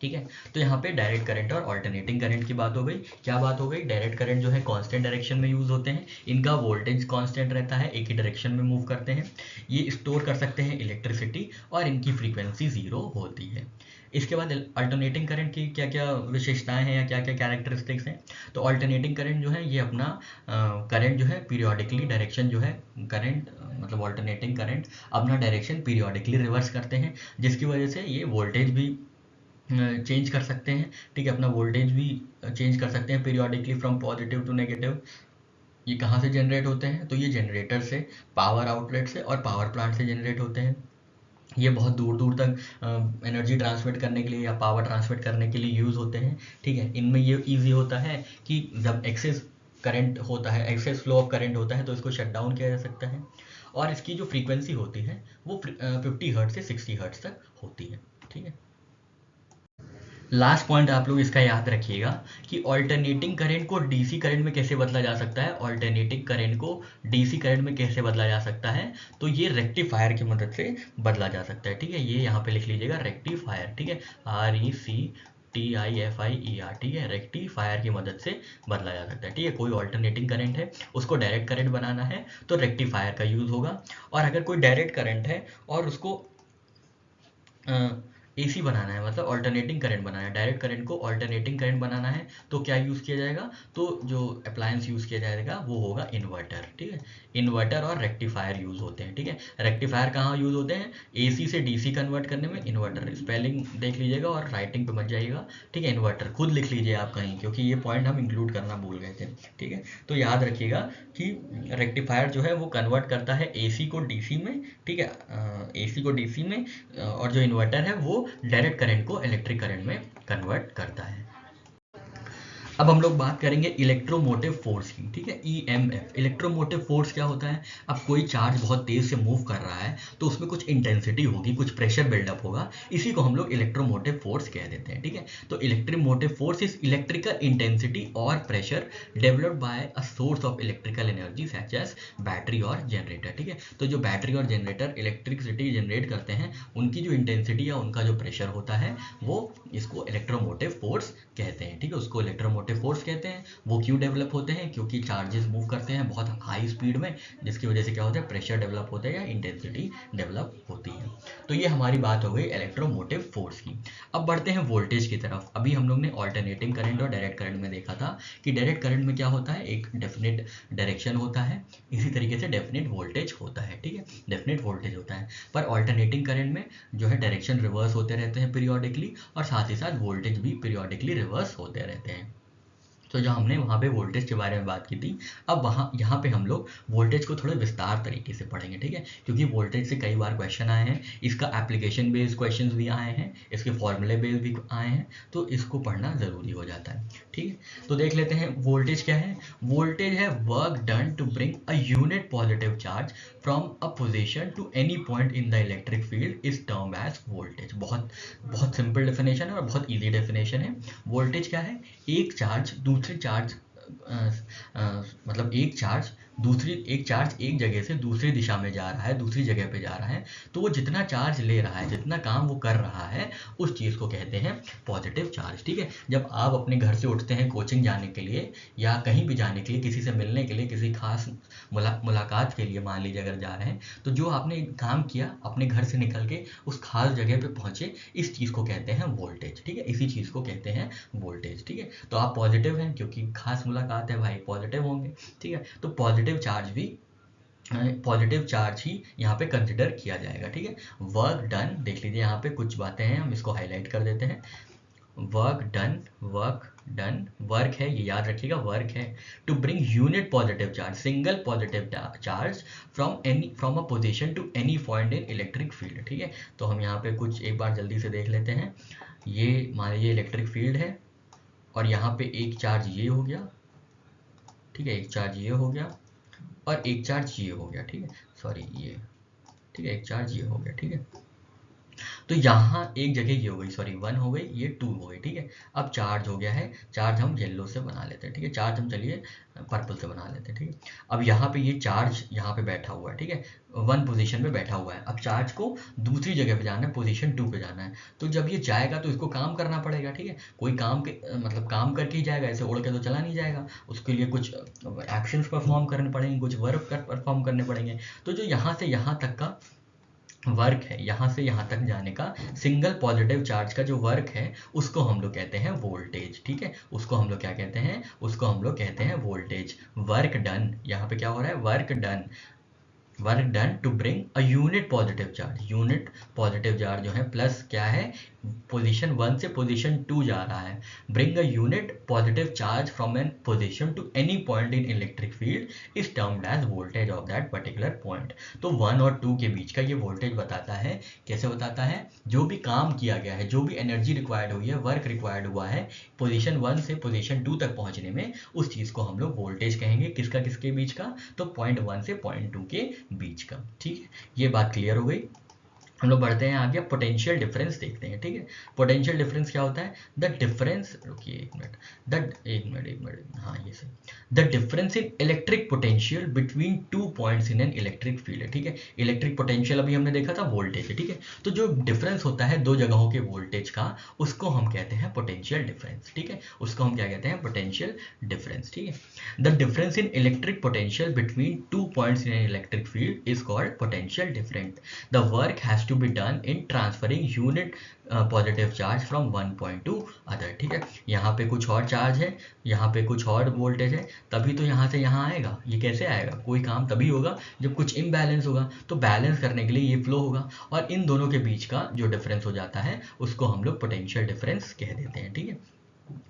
ठीक है, तो यहाँ पे डायरेक्ट करंट और ऑल्टरनेटिंग करंट की बात हो गई। क्या बात हो गई? डायरेक्ट करंट जो है कांस्टेंट डायरेक्शन में यूज होते हैं, इनका वोल्टेज कांस्टेंट रहता है, एक ही डायरेक्शन में मूव करते हैं, ये स्टोर कर सकते हैं इलेक्ट्रिसिटी और इनकी फ्रीक्वेंसी जीरो होती है। इसके बाद अल्टरनेटिंग करंट की क्या क्या विशेषताएं हैं या क्या क्या कैरेक्टरिस्टिक्स हैं? तो अल्टरनेटिंग करंट जो है ये अपना करंट जो है पीरियोडिकली डायरेक्शन जो है करंट, मतलब अल्टरनेटिंग करंट अपना डायरेक्शन पीरियोडिकली रिवर्स करते हैं, जिसकी वजह से ये वोल्टेज भी चेंज कर सकते हैं। ठीक है, अपना वोल्टेज भी चेंज कर सकते हैं periodically from positive to negative. ये कहाँ से जनरेट होते हैं? तो ये जनरेटर से, पावर आउटलेट से और पावर प्लांट से जनरेट होते हैं। ये बहुत दूर दूर तक एनर्जी ट्रांसमिट करने के लिए या पावर ट्रांसमिट करने के लिए यूज़ होते हैं। ठीक है, इनमें ये ईजी होता है कि जब एक्सेस करंट होता है, एक्सेस फ्लो ऑफ करंट होता है, तो इसको शट डाउन किया जा सकता है। और इसकी जो फ्रीक्वेंसी होती है वो 50 हर्ट्ज से 60 हर्ट्ज तक होती है। ठीक है, लास्ट पॉइंट आप लोग इसका याद रखिएगा कि ऑल्टरनेटिंग करंट को डीसी करंट में कैसे बदला जा सकता है। ऑल्टरनेटिंग करंट को डीसी करंट में कैसे बदला जा सकता है? तो ये रेक्टिफायर की मदद से बदला जा सकता है। ठीक है, ये यहाँ पे लिख लीजिएगा रेक्टिफायर। ठीक है, RECTIFIER। ठीक है, रेक्टिफायर की मदद से बदला जा सकता है। ठीक है, कोई ऑल्टरनेटिंग करंट है उसको डायरेक्ट करंट बनाना है तो रेक्टिफायर का यूज होगा, और अगर कोई डायरेक्ट करंट है और उसको एसी बनाना है, मतलब ऑल्टरनेटिंग करंट बनाना है, डायरेक्ट करंट को ऑल्टरनेटिंग करंट बनाना है, तो क्या यूज़ किया जाएगा? तो जो अप्लायंस यूज़ किया जाएगा वो होगा इन्वर्टर। ठीक है, इन्वर्टर और रेक्टिफायर यूज़ होते हैं। ठीक है, रेक्टिफायर कहाँ यूज़ होते हैं? एसी से डीसी कन्वर्ट करने में। इन्वर्टर स्पेलिंग देख लीजिएगा और राइटिंग पे मत जाइएगा। ठीक है, इन्वर्टर खुद लिख लीजिए आप कहीं, क्योंकि ये पॉइंट हम इंक्लूड करना भूल गए थे। ठीक है, तो याद रखिएगा कि रेक्टिफायर जो है वो कन्वर्ट करता है एसी को डीसी में। ठीक है, एसी को डीसी में, और जो इन्वर्टर है वो डायरेक्ट करंट को इलेक्ट्रिक करंट में कन्वर्ट करता है। अब हम लोग बात करेंगे इलेक्ट्रोमोटिव फोर्स की। ठीक है, EMF। इलेक्ट्रोमोटिव फोर्स क्या होता है? अब कोई चार्ज बहुत तेज से मूव कर रहा है तो उसमें कुछ इंटेंसिटी होगी, कुछ प्रेशर बिल्डअप होगा, इसी को हम लोग इलेक्ट्रोमोटिव फोर्स कह देते हैं। ठीक है, तो electromotive force is electrical intensity और pressure developed by a source of electrical energy such as battery और जनरेटर। ठीक है, तो जो बैटरी और जनरेटर इलेक्ट्रिसिटी जनरेट करते हैं उनकी जो इंटेंसिटी या उनका जो प्रेशर होता है वो इसको इलेक्ट्रोमोटिव फोर्स कहते हैं। ठीक है, उसको इलेक्ट्रोमोटिव फोर्स कहते हैं। वो क्यों डेवलप होते हैं? क्योंकि चार्जेस मूव करते हैं बहुत हाई स्पीड में, जिसकी वजह से क्या होता है? प्रेशर डेवलप होता है या इंटेंसिटी डेवलप होती है। तो ये हमारी बात हो गई इलेक्ट्रोमोटिव फोर्स की। अब बढ़ते हैं वोल्टेज की तरफ। अभी हम लोग ने ऑल्टरनेटिंग करंट और डायरेक्ट करंट में देखा था कि डायरेक्ट करंट में क्या होता है? एक डेफिनेट डायरेक्शन होता है, इसी तरीके से डेफिनेट वोल्टेज होता है। ठीक है, डेफिनेट वोल्टेज होता है, पर ऑल्टरनेटिंग करंट में जो है डायरेक्शन रिवर्स होते रहते हैं पीरियोडिकली, और साथ ही साथ वोल्टेज भी पीरियोडिकली रिवर्स होते रहते हैं। तो जो हमने वहाँ पे वोल्टेज के बारे में बात की थी, अब यहाँ पे हम लोग वोल्टेज को थोड़े विस्तार तरीके से पढ़ेंगे। ठीक है, क्योंकि वोल्टेज से कई बार क्वेश्चन आए हैं, इसका एप्लीकेशन बेस्ड क्वेश्चन भी आए हैं, इसके फॉर्मूले बेस्ड भी आए हैं, तो इसको पढ़ना ज़रूरी हो जाता है। ठीक है, तो देख लेते हैं वोल्टेज क्या है। वोल्टेज है work done to bring a unit positive charge from a position to any point in the electric field is term as voltage. बहुत बहुत सिंपल डेफिनेशन है और बहुत ईजी डेफिनेशन है। वोल्टेज क्या है? एक चार्ज दूसरे चार्ज मतलब एक चार्ज एक जगह से दूसरी दिशा में जा रहा है, दूसरी जगह पे जा रहा है, तो वो जितना चार्ज ले रहा है, जितना काम वो कर रहा है, उस चीज़ को कहते हैं पॉजिटिव चार्ज। ठीक है, जब आप अपने घर से उठते हैं कोचिंग जाने के लिए या कहीं भी जाने के लिए, किसी से मिलने के लिए, किसी खास मुलाकात के लिए मान लीजिए अगर जा रहे हैं, तो जो आपने काम किया अपने घर से निकल के उस खास जगह पे पहुंचे, इस चीज़ को कहते हैं वोल्टेज। ठीक है, इसी चीज़ को कहते हैं वोल्टेज। ठीक है, तो आप पॉजिटिव हैं क्योंकि खास मुलाकात है भाई, पॉजिटिव होंगे। ठीक है, तो पॉजिटिव चार्ज ही यहाँ पे कंसिडर किया जाएगा। ठीक है, वर्क डन देख लीजिए, यहाँ पे कुछ बातें हैं, हम इसको हाईलाइट कर देते हैं। वर्क डन वर्क है, ये याद रखिएगा वर्क है, to bring unit positive charge, single positive charge from a position to any point in electric field. ठीक है, तो हम यहाँ पे कुछ एक बार जल्दी से देख लेते हैं। ये मान लीजिए इलेक्ट्रिक फील्ड है और यहाँ पे एक चार्ज ये हो गया, ठीक है, एक चार्ज ये हो गया और एक चार्ज ये हो गया, ठीक है, सॉरी ये, ठीक है, एक चार्ज ये हो गया, ठीक है। तो यहाँ एक जगह ये हो गई, सॉरी 1 हो गई, ये 2 हो गई, ठीक है। अब चार्ज हो गया है, चार्ज हम येलो से बना लेते हैं, ठीक है, चार्ज हम चलिए पर्पल से बना लेते हैं, ठीक है। अब यहाँ पे ये चार्ज यहाँ पे बैठा हुआ है, ठीक है, 1 पोजीशन पे बैठा हुआ है। अब चार्ज को दूसरी जगह पे जाना है, पोजीशन 2 पे जाना है। तो जब ये जाएगा तो इसको काम करना पड़ेगा, ठीक है, कोई काम के मतलब काम करके ही जाएगा, ऐसे उड़ के तो चला नहीं जाएगा, उसके लिए कुछ एक्शंस परफॉर्म करने पड़ेंगे, कुछ वर्क परफॉर्म करने पड़ेंगे। तो जो यहाँ से यहाँ तक का वर्क है, यहाँ से यहाँ तक जाने का सिंगल पॉजिटिव चार्ज का जो वर्क है उसको हम लोग कहते हैं वोल्टेज, ठीक है, उसको हम लोग क्या कहते हैं, उसको हम लोग कहते हैं वोल्टेज। वर्क डन, यहाँ पे क्या हो रहा है, work done, work done to bring a unit positive charge, unit positive charge जो है प्लस क्या है, पोजीशन 1 से पोजीशन 2 जा रहा है, bring a unit positive charge from an position to any point in electric field is termed as voltage of that particular point. तो 1 और 2 के बीच का ये वोल्टेज बताता है, कैसे बताता है, जो भी काम किया गया है, जो भी एनर्जी रिक्वायर्ड हुई है, वर्क रिक्वायर्ड हुआ है पोजीशन 1 से पोजीशन 2 तक पहुंचने में, उस चीज को हम लोग वोल्टेज कहेंगे। किसका, किसके बीच का, तो पॉइंट 1 से पॉइंट 2 के बीच का, ठीक है। ये बात क्लियर हो गई। हम लोग बढ़ते हैं आगे, पोटेंशियल डिफरेंस देखते हैं, ठीक है। पोटेंशियल डिफरेंस क्या होता है, द डिफरेंस, रुकिए एक मिनट, हाँ ये सही, the difference in electric potential between 2 points in an electric field, ठीक है। इलेक्ट्रिक पोटेंशियल अभी हमने देखा था वोल्टेज है, ठीक है। तो जो डिफरेंस होता है दो जगहों के वोल्टेज का, उसको हम कहते हैं पोटेंशियल डिफरेंस, ठीक है, उसको हम क्या कहते हैं, पोटेंशियल डिफरेंस, ठीक है। The difference in electric potential between 2 points in an electric field is called potential difference. The work has to be done in transferring unit positive charge from 1 point two other, ठीक है। यहाँ पे कुछ और चार्ज है, यहाँ पे कुछ और वोल्टेज है, तभी तो यहाँ से यहाँ आएगा। ये कैसे आएगा, कोई काम तभी होगा जब कुछ इम्बैलेंस होगा, तो बैलेंस करने के लिए ये फ्लो होगा, और इन दोनों के बीच का जो डिफरेंस हो जाता है उसको हम लोग पोटेंशियल डिफरेंस कह देते हैं, ठीक है,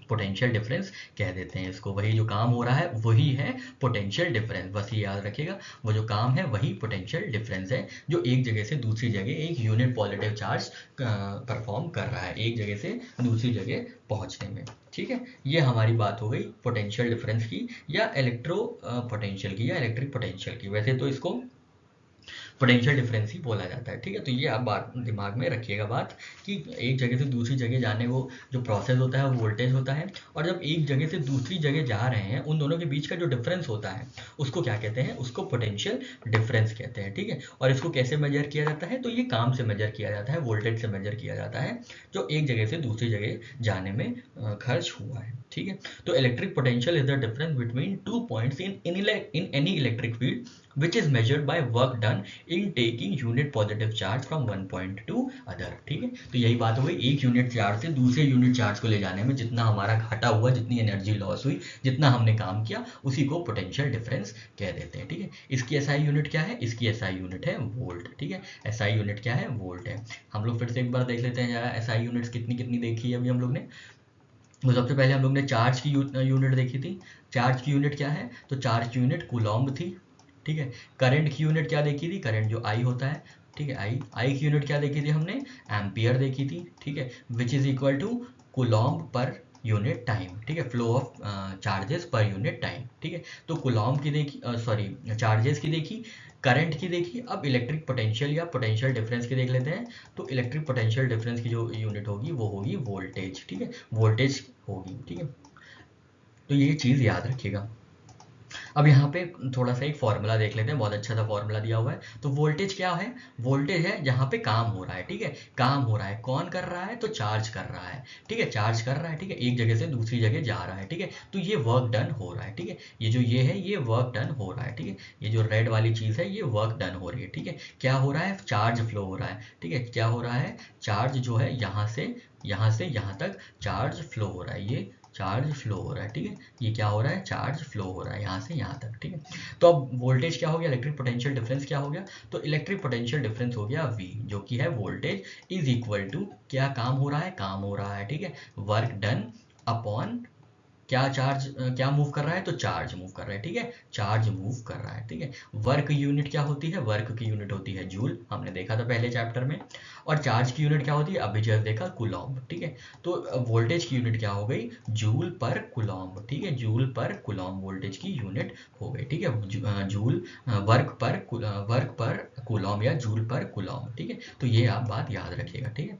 पोटेंशियल डिफरेंस कह देते हैं इसको। वही जो काम हो रहा है वही है पोटेंशियल डिफरेंस, बस ये याद रखिएगा, वो जो काम है वही पोटेंशियल डिफरेंस है, जो एक जगह से दूसरी जगह एक यूनिट पॉजिटिव चार्ज परफॉर्म कर रहा है, एक जगह से दूसरी जगह पहुंचने में, ठीक है। ये हमारी बात हो गई पोटेंशियल डिफरेंस की, या इलेक्ट्रो पोटेंशियल की, या इलेक्ट्रिक पोटेंशियल की। वैसे तो इसको पोटेंशियल डिफरेंस ही बोला जाता है, ठीक है। तो ये आप बात दिमाग में रखिएगा बात, कि एक जगह से दूसरी जगह जाने को जो प्रोसेस होता है वो वोल्टेज होता है, और जब एक जगह से दूसरी जगह जा रहे हैं उन दोनों के बीच का जो डिफरेंस होता है उसको क्या कहते हैं, उसको पोटेंशियल डिफरेंस कहते हैं, ठीक है। और इसको कैसे मेजर किया जाता है, तो ये काम से मेजर किया जाता है, वोल्टेज से मेजर किया जाता है, जो एक जगह से दूसरी जगह जाने में खर्च हुआ है, ठीक है। तो electric potential is the difference between 2 points in any electric field which is measured by work done in taking unit positive charge from one point to other, ठीक है। तो यही बात हो गई, एक यूनिट चार्ज से दूसरे यूनिट चार्ज को ले जाने में जितना हमारा घाटा हुआ, जितनी एनर्जी लॉस हुई, जितना हमने काम किया, उसी को पोटेंशियल डिफरेंस कह देते हैं, ठीक है। इसकी एसआई यूनिट क्या है, इसकी एसआई यूनिट है वोल्ट, ठीक है। एसआई यूनिट क्या है, वोल्ट है। हम लोग फिर से एक बार देख लेते हैं जरा एसआई यूनिट्स कितनी कितनी देखी है अभी हम लोग ने। तो सबसे पहले हम लोग ने चार्ज की यूनिट देखी थी। चार्ज की यूनिट क्या है, तो चार्ज की यूनिट कूलॉम्ब थी, ठीक है। करंट की यूनिट क्या देखी थी, करंट जो आई होता है, ठीक है, आई की यूनिट क्या देखी थी हमने, एम्पियर देखी थी, ठीक है, which is equal to coulomb per unit time, ठीक है, flow of charges per unit time, ठीक है। तो कूलॉम्ब की देखी, सॉरी चार्जेस की देखी, करंट की देखी। अब इलेक्ट्रिक पोटेंशियल या पोटेंशियल डिफरेंस की देख लेते हैं। तो इलेक्ट्रिक पोटेंशियल डिफरेंस की जो यूनिट होगी वो होगी वोल्टेज, ठीक है, वोल्टेज होगी, ठीक है। तो ये चीज़ याद रखिएगा। अब यहाँ पे थोड़ा सा एक फॉर्मूला देख लेते हैं, बहुत अच्छा सा फॉर्मूला दिया हुआ है। तो वोल्टेज क्या है, वोल्टेज है जहाँ पे काम हो रहा है, ठीक है, काम हो रहा है, कौन कर रहा है, तो चार्ज कर रहा है, ठीक है, चार्ज कर रहा है, ठीक है, एक जगह से दूसरी जगह जा रहा है, ठीक है। तो ये वर्क डन हो रहा है, ठीक है, ये जो ये है ये वर्क डन हो रहा है, ठीक है। ये जो रेड वाली चीज़ है ये वर्क डन हो रही है, ठीक है। क्या हो रहा है, चार्ज फ्लो हो रहा है, ठीक है, क्या हो रहा है, चार्ज जो है यहाँ से यहाँ तक चार्ज फ्लो हो रहा है, ये चार्ज फ्लो हो रहा है, ठीक है, ये क्या हो रहा है, चार्ज फ्लो हो रहा है यहाँ से यहाँ तक, ठीक है। तो अब वोल्टेज क्या हो गया, इलेक्ट्रिक पोटेंशियल डिफरेंस क्या हो गया, तो इलेक्ट्रिक पोटेंशियल डिफरेंस हो गया V, जो कि है वोल्टेज इज इक्वल टू क्या काम हो रहा है, काम हो रहा है, ठीक है, वर्क डन अपॉन क्या मूव कर रहा है, तो चार्ज मूव कर रहा है, ठीक है, चार्ज मूव कर रहा है, ठीक है। वर्क यूनिट क्या होती है, वर्क की यूनिट होती है जूल, हमने देखा था पहले चैप्टर में। और चार्ज की यूनिट क्या होती है, अभी जस्ट देखा, कूलॉम्ब, ठीक है। तो वोल्टेज की यूनिट क्या हो गई, जूल पर कूलॉम्ब, ठीक है, जूल पर कूलॉम्ब वोल्टेज की यूनिट हो गई, ठीक है, जूल वर्क पर कूलॉम्ब या जूल पर कूलॉम्ब, ठीक है। तो ये आप बात याद रखिएगा, ठीक है।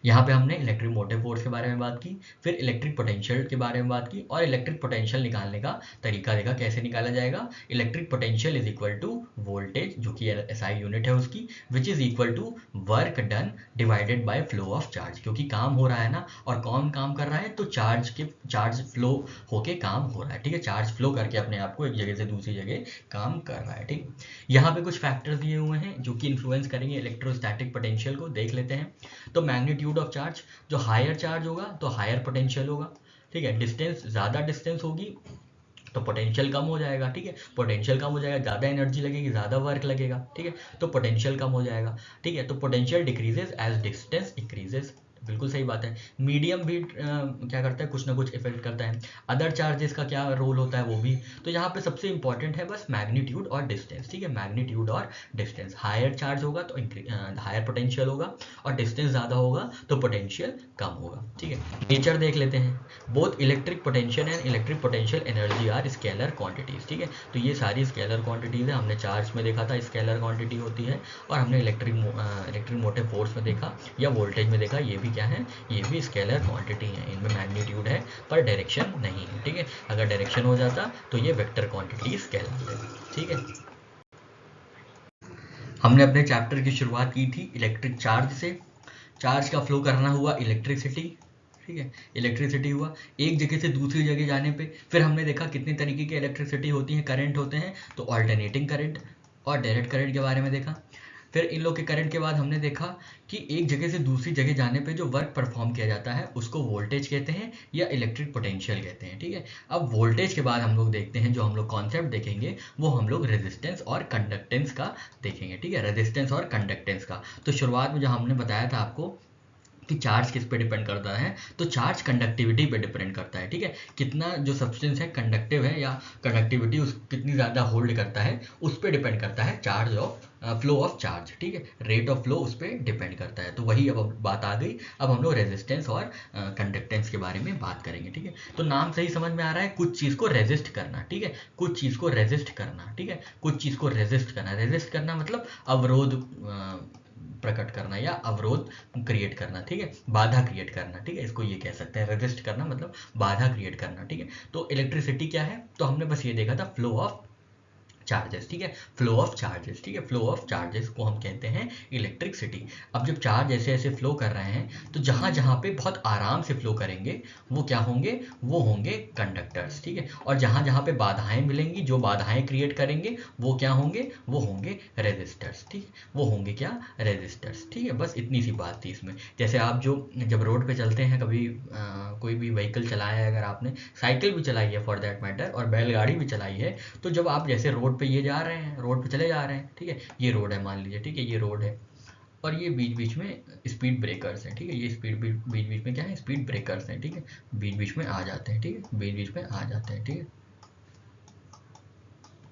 यहाँ पे हमने इलेक्ट्रिक मोटिव फोर्स के बारे में बात की, फिर इलेक्ट्रिक पोटेंशियल के बारे में बात की, और इलेक्ट्रिक पोटेंशियल निकालने का तरीका देखा कैसे निकाला जाएगा। Electric potential is equal to voltage, जो कि एसआई यूनिट है उसकी, which is equal to work done divided by flow of charge, क्योंकि काम हो रहा है ना, और कौन काम कर रहा है, तो चार्ज फ्लो होके काम हो रहा है, ठीक है, चार्ज फ्लो करके अपने आप को एक जगह से दूसरी जगह काम कर रहा है, ठीक। यहाँ पे कुछ फैक्टर्स दिए हुए हैं जो कि इन्फ्लुएंस करेंगे इलेक्ट्रोस्टैटिक पोटेंशियल को, देख लेते हैं। तो मैग्नीट्यूड ऑफ चार्ज, जो हायर चार्ज होगा तो हायर पोटेंशियल होगा, ठीक है। डिस्टेंस, ज़्यादा डिस्टेंस होगी तो पोटेंशियल कम हो जाएगा, ठीक है, पोटेंशियल कम हो जाएगा, ज़्यादा एनर्जी लगेगी, ज़्यादा वर्क लगेगा, ठीक है, तो पोटेंशियल कम हो जाएगा, ठीक है। तो potential decreases as distance increases, बिल्कुल सही बात है। मीडियम भी क्या करता है, कुछ ना कुछ इफेक्ट करता है। अदर चार्जेस का क्या रोल होता है वो भी, तो यहाँ पे सबसे इंपॉर्टेंट है बस मैग्नीट्यूड और डिस्टेंस, ठीक है, मैग्नीट्यूड और डिस्टेंस। हायर चार्ज होगा तो हायर पोटेंशियल होगा, और डिस्टेंस ज़्यादा होगा तो पोटेंशियल कम होगा, ठीक है। नेचर देख लेते हैं। Both electric potential and electric potential energy are scalar quantities, ठीक है। तो ये सारी स्केलर क्वांटिटीज है, हमने चार्ज में देखा था स्केलर क्वांटिटी होती है, और हमने इलेक्ट्रिक मोटिव फोर्स में देखा या वोल्टेज में देखा, ये भी क्या है, ये भी स्केलर क्वांटिटी है। इनमें मैग्नीट्यूड है पर डायरेक्शन नहीं है, ठीक है। अगर डायरेक्शन हो जाता तो ये वेक्टर क्वांटिटी कहलाते, ठीक है। हमने अपने चैप्टर की शुरुआत की थी इलेक्ट्रिक चार्ज से। चार्ज का फ्लो करना हुआ इलेक्ट्रिसिटी, ठीक है, इलेक्ट्रिसिटी हुआ एक जगह से दूसरी जगह जाने पे। फिर हमने देखा कितने तरीके की इलेक्ट्रिसिटी होती है, करंट होते हैं, तो ऑल्टरनेटिंग करंट और डायरेक्ट करंट के बारे में देखा। फिर इन लोग के करंट के बाद हमने देखा कि एक जगह से दूसरी जगह जाने पे जो वर्क परफॉर्म किया जाता है उसको वोल्टेज कहते हैं या इलेक्ट्रिक पोटेंशियल कहते हैं, ठीक है। अब वोल्टेज के बाद हम लोग देखते हैं, जो हम लोग कॉन्सेप्ट देखेंगे वो हम लोग रेजिस्टेंस और कंडक्टेंस का देखेंगे, ठीक है, रेजिस्टेंस और कंडक्टेंस का। तो शुरुआत में जो हमने बताया था आपको कि चार्ज किस पे डिपेंड करता है, तो चार्ज कंडक्टिविटी पे डिपेंड करता है, ठीक है, कितना जो सब्सटेंस है कंडक्टिव है या कंडक्टिविटी उस कितनी ज़्यादा होल्ड करता है उस पे डिपेंड करता है charge of flow of charge, ठीक है, रेट ऑफ फ्लो उस पर डिपेंड करता है। तो वही अब बात आ गई। अब हम लोग रेजिस्टेंस और कंडक्टेंस के बारे में बात करेंगे, ठीक है। तो नाम से ही समझ में आ रहा है, कुछ चीज़ को रेजिस्ट करना, ठीक है, कुछ चीज़ को रेजिस्ट करना, ठीक है, कुछ चीज़ को रेजिस्ट करना। रेजिस्ट करना मतलब अवरोध प्रकट करना या अवरोध क्रिएट करना, ठीक है, बाधा क्रिएट करना, ठीक है, इसको ये कह सकते हैं। रेजिस्ट करना मतलब बाधा क्रिएट करना, ठीक है। तो इलेक्ट्रिसिटी क्या है, तो हमने बस ये देखा था फ्लो ऑफ चार्जेस, ठीक है, फ्लो ऑफ चार्जेस, ठीक है, फ्लो ऑफ चार्जेस को हम कहते हैं इलेक्ट्रिसिटी। अब जब चार्ज ऐसे ऐसे फ्लो कर रहे हैं तो जहाँ जहाँ पे बहुत आराम से फ्लो करेंगे वो क्या होंगे, वो होंगे कंडक्टर्स, ठीक है। और जहाँ जहाँ पे बाधाएं मिलेंगी, जो बाधाएं क्रिएट करेंगे वो क्या होंगे, वो होंगे रेजिस्टर्स, ठीक है, वो होंगे क्या, रेजिस्टर्स, ठीक है। बस इतनी सी बात थी इसमें। जैसे आप जब रोड पे चलते हैं, कभी कोई भी व्हीकल चलाया है, अगर आपने साइकिल भी चलाई है फॉर दैट मैटर, और बैलगाड़ी भी चलाई है, तो जब आप जैसे रोड पे ये जा रहे हैं, रोड पे चले जा रहे हैं, ठीक है, ये रोड है मान लीजिए, ठीक है, ये रोड है, और ये बीच बीच में स्पीड ब्रेकर्स हैं, ठीक है, ये स्पीड बीच बीच में क्या है, स्पीड ब्रेकर्स हैं, ठीक है, बीच बीच में आ जाते हैं, ठीक है, बीच बीच में आ जाते हैं, ठीक है।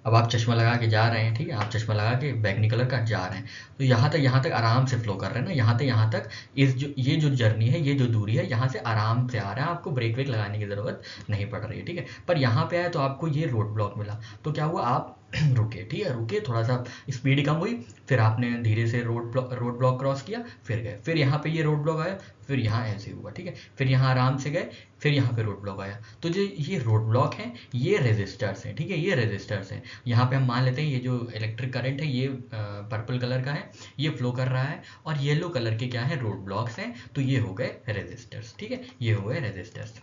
अब आप चश्मा लगा के जा रहे हैं, ठीक है, आप चश्मा लगा के बैगनी कलर का जा रहे हैं, तो यहाँ तक आराम से फ्लो कर रहे हैं ना, यहाँ तक ये जो जर्नी है, ये जो दूरी है, यहाँ से आराम से आ रहा है, आपको ब्रेक वेक लगाने की ज़रूरत नहीं पड़ रही है, ठीक है। पर यहाँ पे आए तो आपको ये रोड ब्लॉक मिला, तो क्या हुआ, आप रुके, ठीक है, रुके, थोड़ा सा स्पीड कम हुई, फिर आपने धीरे से रोड ब्लॉक क्रॉस किया, फिर गए, फिर यहाँ पे ये रोड ब्लॉक आया, फिर यहाँ ऐसे हुआ, ठीक है, फिर यहाँ आराम से गए, फिर यहाँ पे रोड ब्लॉक आया। तो जो ये रोड ब्लॉक हैं ये रेजिस्टर्स हैं, ठीक है, ये रेजिस्टर्स हैं। यहाँ पे हम मान लेते हैं ये जो इलेक्ट्रिक करंट है ये पर्पल कलर का है, ये फ्लो कर रहा है, और येलो कलर के क्या है, रोड ब्लॉक्स हैं, तो ये हो गए रेजिस्टर्स, ठीक है, ये हो गए रेजिस्टर्स।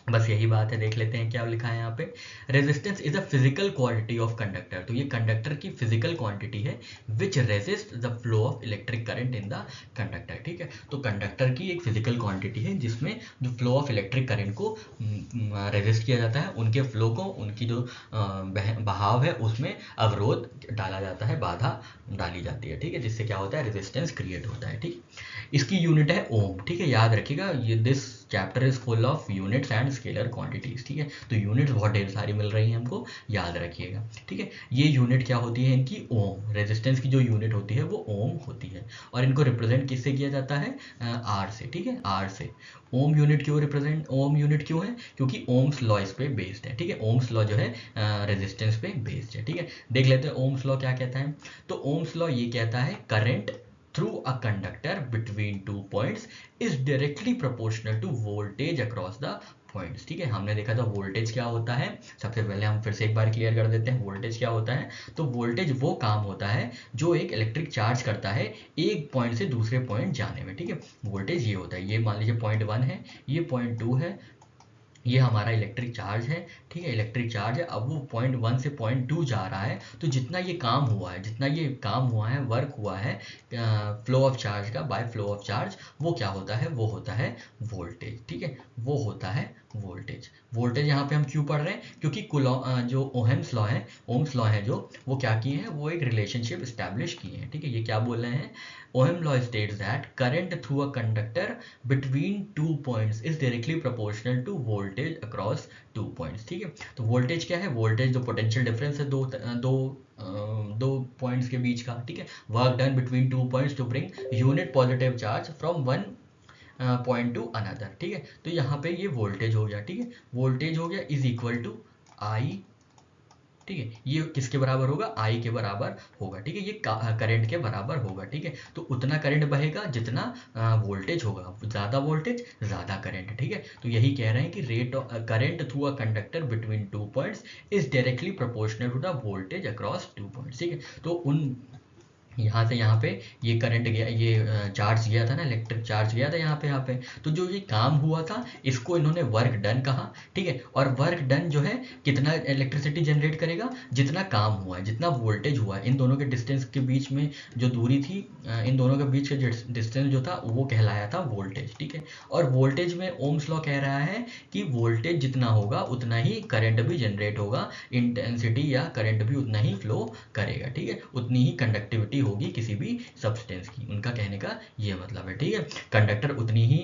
बस यही बात है, देख लेते हैं क्या लिखा है यहाँ पे। Resistance is a physical quantity of conductor, तो ये कंडक्टर की फिजिकल क्वांटिटी है विच resist the flow of electric current in the conductor, ठीक है। तो कंडक्टर की एक फिजिकल क्वांटिटी है जिसमें जो फ्लो ऑफ इलेक्ट्रिक करंट को रेजिस्ट किया जाता है, उनके फ्लो को, उनकी जो बहाव है उसमें अवरोध डाला जाता है, बाधा डाली जाती है, ठीक है, जिससे क्या होता है, रेजिस्टेंस क्रिएट होता है, ठीक। इसकी यूनिट है ओम, ठीक है, याद रखिएगा, ये this chapter is full of units and scalar quantities, ठीक है। तो यूनिट्स बहुत ढेर सारी मिल रही हैं हमको, याद रखिएगा, ठीक है। ये यूनिट क्या होती है इनकी, ओम। रेजिस्टेंस की जो यूनिट होती है वो ओम होती है, और इनको रिप्रेजेंट किससे किया जाता है, आर से, ठीक है, आर से। ओम यूनिट क्यों रिप्रेजेंट, ओम यूनिट क्यों है, क्योंकि ओम्स लॉ इस पे बेस्ड है, ठीक है। ओम्स लॉ जो है रेजिस्टेंस पे बेस्ड है, ठीक है। देख लेते हैं ओम्स लॉ क्या कहता है। तो ओम्स लॉ ये कहता है current through a conductor between two points is directly proportional to voltage across the points, ठीक है। हमने देखा था वोल्टेज क्या होता है, सबसे पहले हम फिर से एक बार क्लियर कर देते हैं वोल्टेज क्या होता है। तो वोल्टेज वो काम होता है जो एक इलेक्ट्रिक चार्ज करता है एक पॉइंट से दूसरे पॉइंट जाने में, ठीक है। वोल्टेज ये होता है, ये मान लीजिए पॉइंट 1 है, ये पॉइंट 2 है, ये हमारा इलेक्ट्रिक चार्ज है, ठीक है, इलेक्ट्रिक चार्ज है। अब वो पॉइंट 1 से पॉइंट 2 जा रहा है, तो जितना ये काम हुआ है, जितना ये काम हुआ है, वर्क हुआ है फ्लो ऑफ चार्ज का, बाय फ्लो ऑफ चार्ज, वो क्या होता है, वो होता है वोल्टेज, ठीक है, वो होता है वोल्टेज। वोल्टेज यहाँ पे हम क्यों पढ़ रहे हैं, क्योंकि जो ओहम्स लॉ है, ओम्स लॉ है, जो वो क्या किए हैं, वो एक रिलेशनशिप स्टैब्लिश किए हैं, ठीक है। ये क्या बोल रहे हैं, Ohm law states that current through a conductor between two points is directly proportional to voltage across two points, ठीक है। तो वोल्टेज क्या है, वोल्टेज जो पोटेंशियल डिफरेंस है दो पॉइंट्स के बीच का, ठीक है। Work done between two points to bring unit positive charge from one point to another, ठीक है। तो यहाँ पे ये वोल्टेज हो गया, ठीक है, वोल्टेज हो गया इज इक्वल टू आई, ठीक है। ये किसके बराबर होगा, आई के बराबर होगा, ठीक है। ये करंट के बराबर होगा, ठीक है। तो उतना करंट बहेगा जितना वोल्टेज होगा, ज़्यादा वोल्टेज ज़्यादा करंट, ठीक है। तो यही कह रहे हैं कि rate of current through a conductor between two points is directly proportional to the voltage across two points, ठीक है। तो उन यहाँ से यहाँ पे ये करंट गया, ये चार्ज गया था ना, इलेक्ट्रिक चार्ज गया था यहाँ पे। तो जो ये काम हुआ था इसको इन्होंने वर्क डन कहा, ठीक है। और वर्क डन जो है कितना इलेक्ट्रिसिटी जनरेट करेगा, जितना काम हुआ है, जितना वोल्टेज हुआ है। इन दोनों के डिस्टेंस के बीच में जो दूरी थी, इन दोनों के बीच का डिस्टेंस जो था वो कहलाया था वोल्टेज, ठीक है। और वोल्टेज में ओम्स लॉ कह रहा है कि वोल्टेज जितना होगा उतना ही करंट भी जनरेट होगा, इंटेंसिटी या करंट भी उतना ही फ्लो करेगा, ठीक है। उतनी ही कंडक्टिविटी होगी किसी भी सब्सटेंस की, उनका कहने का ये मतलब है, ठीक है। कंडक्टर उतनी ही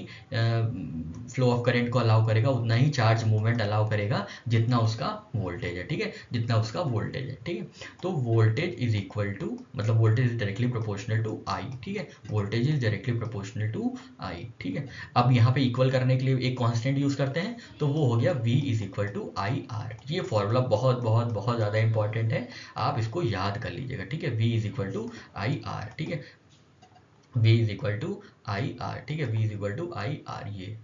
फ्लो ऑफ करंट को अलाउ करेगा, उतना ही चार्ज मूवमेंट अलाउ करेगा जितना उसका वोल्टेज है, ठीक है, जितना उसका वोल्टेज है, ठीक है। तो वोल्टेज इज इक्वल टू, मतलब voltage is directly proportional to I, ठीक है, voltage is directly proportional to I, ठीक है। अब यहाँ पे इक्वल करने के लिए एक कांस्टेंट यूज करते हैं, तो वो हो गया V is equal to I R. ये फॉर्मूला बहुत बहुत बहुत ज़्यादा इंपॉर्टेंट है, आप इसको याद कर लीजिएगा, ठीक है। V is equal to I R, ठीक है, V is equal to I R, ठीक है, V is equal to I R. ये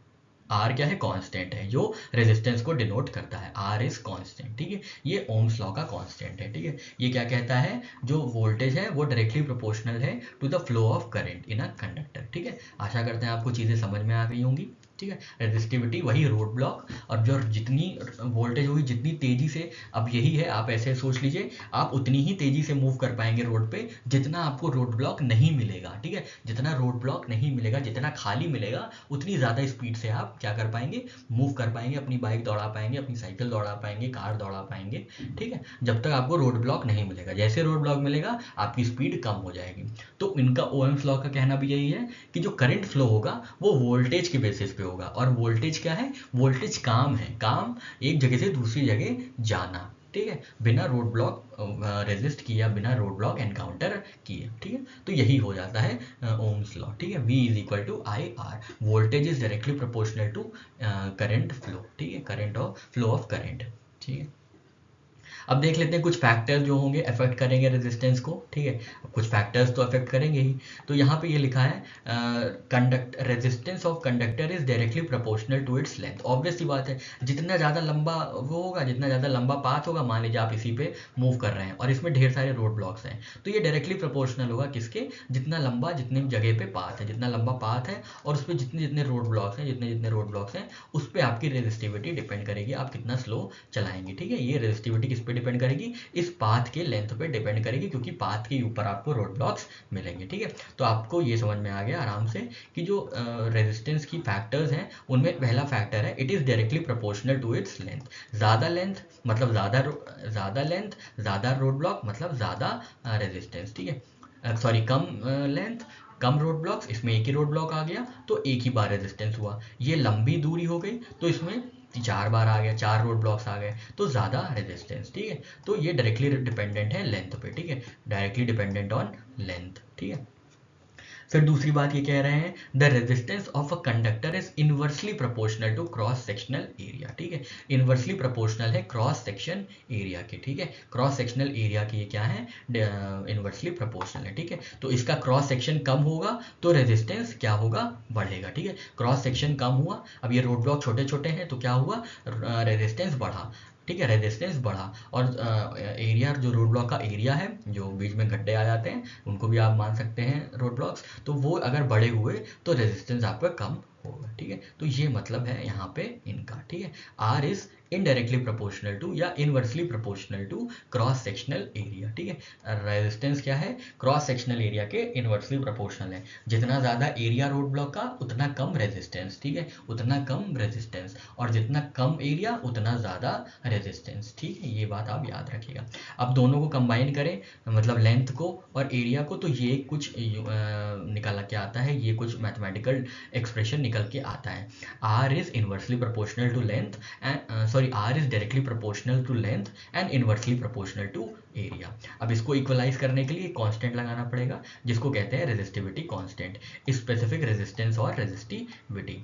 R क्या है, कांस्टेंट है जो रेजिस्टेंस को डिनोट करता है, R इज कांस्टेंट, ठीक है। ये ओम्स लॉ का कांस्टेंट है, ठीक है। ये क्या कहता है, जो वोल्टेज है वो डायरेक्टली प्रोपोर्शनल है to the flow of current in a conductor, ठीक है। आशा करते हैं आपको चीज़ें समझ में आ गई होंगी, ठीक है। रेजिस्टिविटी वही रोड ब्लॉक, और जो जितनी वोल्टेज होगी जितनी तेजी से, अब यही है, आप ऐसे सोच लीजिए, आप उतनी ही तेजी से मूव कर पाएंगे रोड पे जितना आपको रोड ब्लॉक नहीं मिलेगा, ठीक है। जितना रोड ब्लॉक नहीं मिलेगा, जितना खाली मिलेगा, उतनी ज़्यादा स्पीड से आप क्या कर पाएंगे, मूव कर पाएंगे, अपनी बाइक दौड़ा पाएंगे, अपनी साइकिल दौड़ा पाएंगे, कार दौड़ा पाएंगे, ठीक है। जब तक आपको रोड ब्लॉक नहीं मिलेगा, जैसे रोड ब्लॉक मिलेगा आपकी स्पीड कम हो जाएगी। तो इनका ओम्स लॉ का कहना भी यही है कि जो करंट फ्लो होगा वो वोल्टेज के बेसिस पे होगा। और वोल्टेज क्या है, वोल्टेज काम है, काम एक जगह से दूसरी जगह जाना, ठीक है, बिना रोड ब्लॉक रेजिस्ट किया, बिना रोड ब्लॉक एनकाउंटर किए, ठीक है। तो यही हो जाता है ओम्स लॉ, ठीक है। V is equal to I R, voltage is directly proportional to current flow, ठीक है, current of flow of current, ठीक है। अब देख लेते हैं कुछ फैक्टर्स जो होंगे अफेक्ट करेंगे रेजिस्टेंस को, ठीक है। कुछ फैक्टर्स तो अफेक्ट करेंगे ही। तो यहाँ पे ये लिखा है resistance of conductor is directly proportional to its length. Obvious सी बात है, जितना ज़्यादा लंबा वो होगा, जितना ज़्यादा लंबा पाथ होगा, मान लीजिए आप इसी पे मूव कर रहे हैं और इसमें ढेर सारे रोड ब्लॉक्स हैं, तो ये डायरेक्टली प्रोपोर्शनल होगा किसके, जितना लंबा, जितनी जगह पे पाथ है, जितना लंबा पाथ है और उस पर जितने जितने रोड ब्लॉक्स हैं, जितने जितने रोड ब्लॉक्स हैं, उस पर आपकी रेजिस्टिविटी डिपेंड करेगी, आप कितना स्लो चलाएंगे, ठीक है। ये रेजिस्टिविटी किस पे डिपेंड करेगी, इस पाथ के लेंथ पे डिपेंड करेगी, क्योंकि पाथ के ऊपर आपको रोड ब्लॉक्स मिलेंगे, ठीक है। तो आपको ये समझ में आ गया आराम से कि जो रेजिस्टेंस की फैक्टर्स हैं उनमें पहला फैक्टर है it is directly proportional to its length. ज़्यादा लेंथ मतलब ज़्यादा लेंथ, ज़्यादा रोड ब्लॉक मतलब ज़्यादा रेजिस्टेंस, ठीक है। सॉरी, कम लेंथ कम रोड ब्लॉक्स, इसमें एक ही रोड ब्लॉक आ गया तो एक ही बार रेजिस्टेंस हुआ। ये लंबी दूरी हो गई तो इसमें 4 बार आ गया, 4 रोड ब्लॉक्स आ गए तो ज़्यादा रेजिस्टेंस, ठीक है। तो ये डायरेक्टली डिपेंडेंट है लेंथ पे, ठीक है, डायरेक्टली डिपेंडेंट ऑन लेंथ, ठीक है। फिर दूसरी बात ये कह रहे हैं the resistance of a conductor is inversely proportional to cross sectional area, ठीक है, इनवर्सली प्रोपोर्शनल है क्रॉस सेक्शन एरिया के, ठीक है, क्रॉस सेक्शनल एरिया के ये क्या है, इनवर्सली प्रोपोर्शनल है, ठीक है। तो इसका क्रॉस सेक्शन कम होगा तो रेजिस्टेंस क्या होगा, बढ़ेगा, ठीक है। क्रॉस सेक्शन कम हुआ, अब ये रोड ब्लॉक छोटे छोटे हैं तो क्या हुआ, रेजिस्टेंस बढ़ा, ठीक है, रेजिस्टेंस बढ़ा। और एरिया जो रोड ब्लॉक का एरिया है, जो बीच में गड्ढे आ जाते हैं उनको भी आप मान सकते हैं रोड ब्लॉक्स, तो वो अगर बड़े हुए तो रेजिस्टेंस आपका कम होगा, ठीक है। तो ये मतलब है यहाँ पे इनका, ठीक है। R is indirectly proportional to या inversely proportional to cross sectional area, ठीक है। रेजिस्टेंस क्या है, क्रॉस सेक्शनल एरिया के इनवर्सली प्रोपोर्शनल है। जितना ज़्यादा एरिया रोड ब्लॉक का उतना कम रेजिस्टेंस, ठीक है, उतना कम रेजिस्टेंस, और जितना कम एरिया उतना ज़्यादा रेजिस्टेंस, ठीक है। ये बात आप याद रखिएगा। अब दोनों को कंबाइन करें, मतलब लेंथ को और एरिया को, तो ये कुछ निकल के आता है, ये कुछ मैथमेटिकल एक्सप्रेशन निकल के आता है। R is inversely proportional to length and R is directly proportional to length and inversely proportional to area। अब इसको इक्वलाइज करने के लिए कांस्टेंट लगाना पड़ेगा जिसको कहते हैं रेजिस्टिविटी कांस्टेंट, स्पेसिफिक रेजिस्टेंस और resistivity.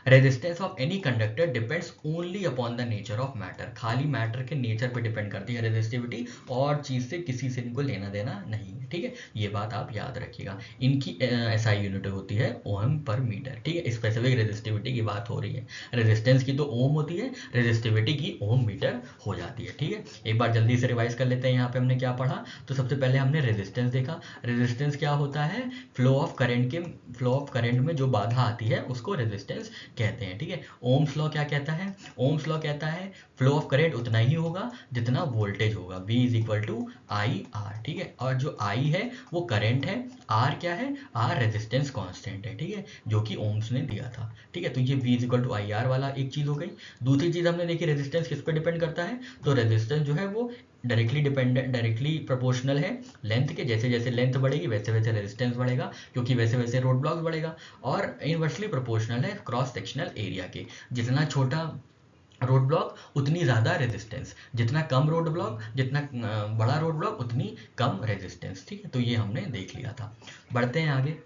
Resistance of any conductor depends only upon the nature of matter, खाली मैटर के नेचर पे डिपेंड करती है रेजिस्टिविटी, और चीज़ से किसी से इनको लेना देना नहीं है, ठीक है। ये बात आप याद रखिएगा। इनकी एसआई यूनिट होती है ओम पर मीटर, ठीक है। स्पेसिफिक रेजिस्टिविटी की बात हो रही है, रेजिस्टेंस की तो ओम होती है, रेजिस्टिविटी की ओम मीटर हो जाती है, ठीक है। एक बार जल्दी से रिवाइज कर लेते हैं। यहाँ पे हमने क्या पढ़ा, तो सबसे पहले हमने रेजिस्टेंस देखा। रेजिस्टेंस क्या होता है, फ्लो ऑफ करंट में जो बाधा आती है उसको रेजिस्टेंस कहते हैं, ठीक है। ओम्स लॉ क्या कहता है, ओम्स लॉ कहता है फ्लो ऑफ करंट उतना ही होगा जितना वोल्टेज होगा, V is equal to I R, ठीक है। और जो I है वो करंट है, R क्या है, R रेजिस्टेंस कांस्टेंट है, ठीक है, जो कि ओम्स ने दिया था, ठीक है। तो ये V is equal to I R वाला एक चीज़ हो गई। दूसरी चीज़ हमने देखी रेजिस्टेंस किस पे डिपेंड करता है, तो रेजिस्टेंस जो है वो डायरेक्टली प्रोपोर्शनल है लेंथ के, जैसे जैसे लेंथ बढ़ेगी वैसे वैसे रेजिस्टेंस बढ़ेगा, क्योंकि वैसे वैसे रोड ब्लॉक बढ़ेगा। और इनवर्सली प्रोपोर्शनल है क्रॉस सेक्शनल एरिया के, जितना छोटा रोड ब्लॉक उतनी ज़्यादा रेजिस्टेंस, जितना कम रोड ब्लॉक, जितना बड़ा रोड ब्लॉक उतनी कम रेजिस्टेंस, ठीक है। तो ये हमने देख लिया था। बढ़ते हैं आगे।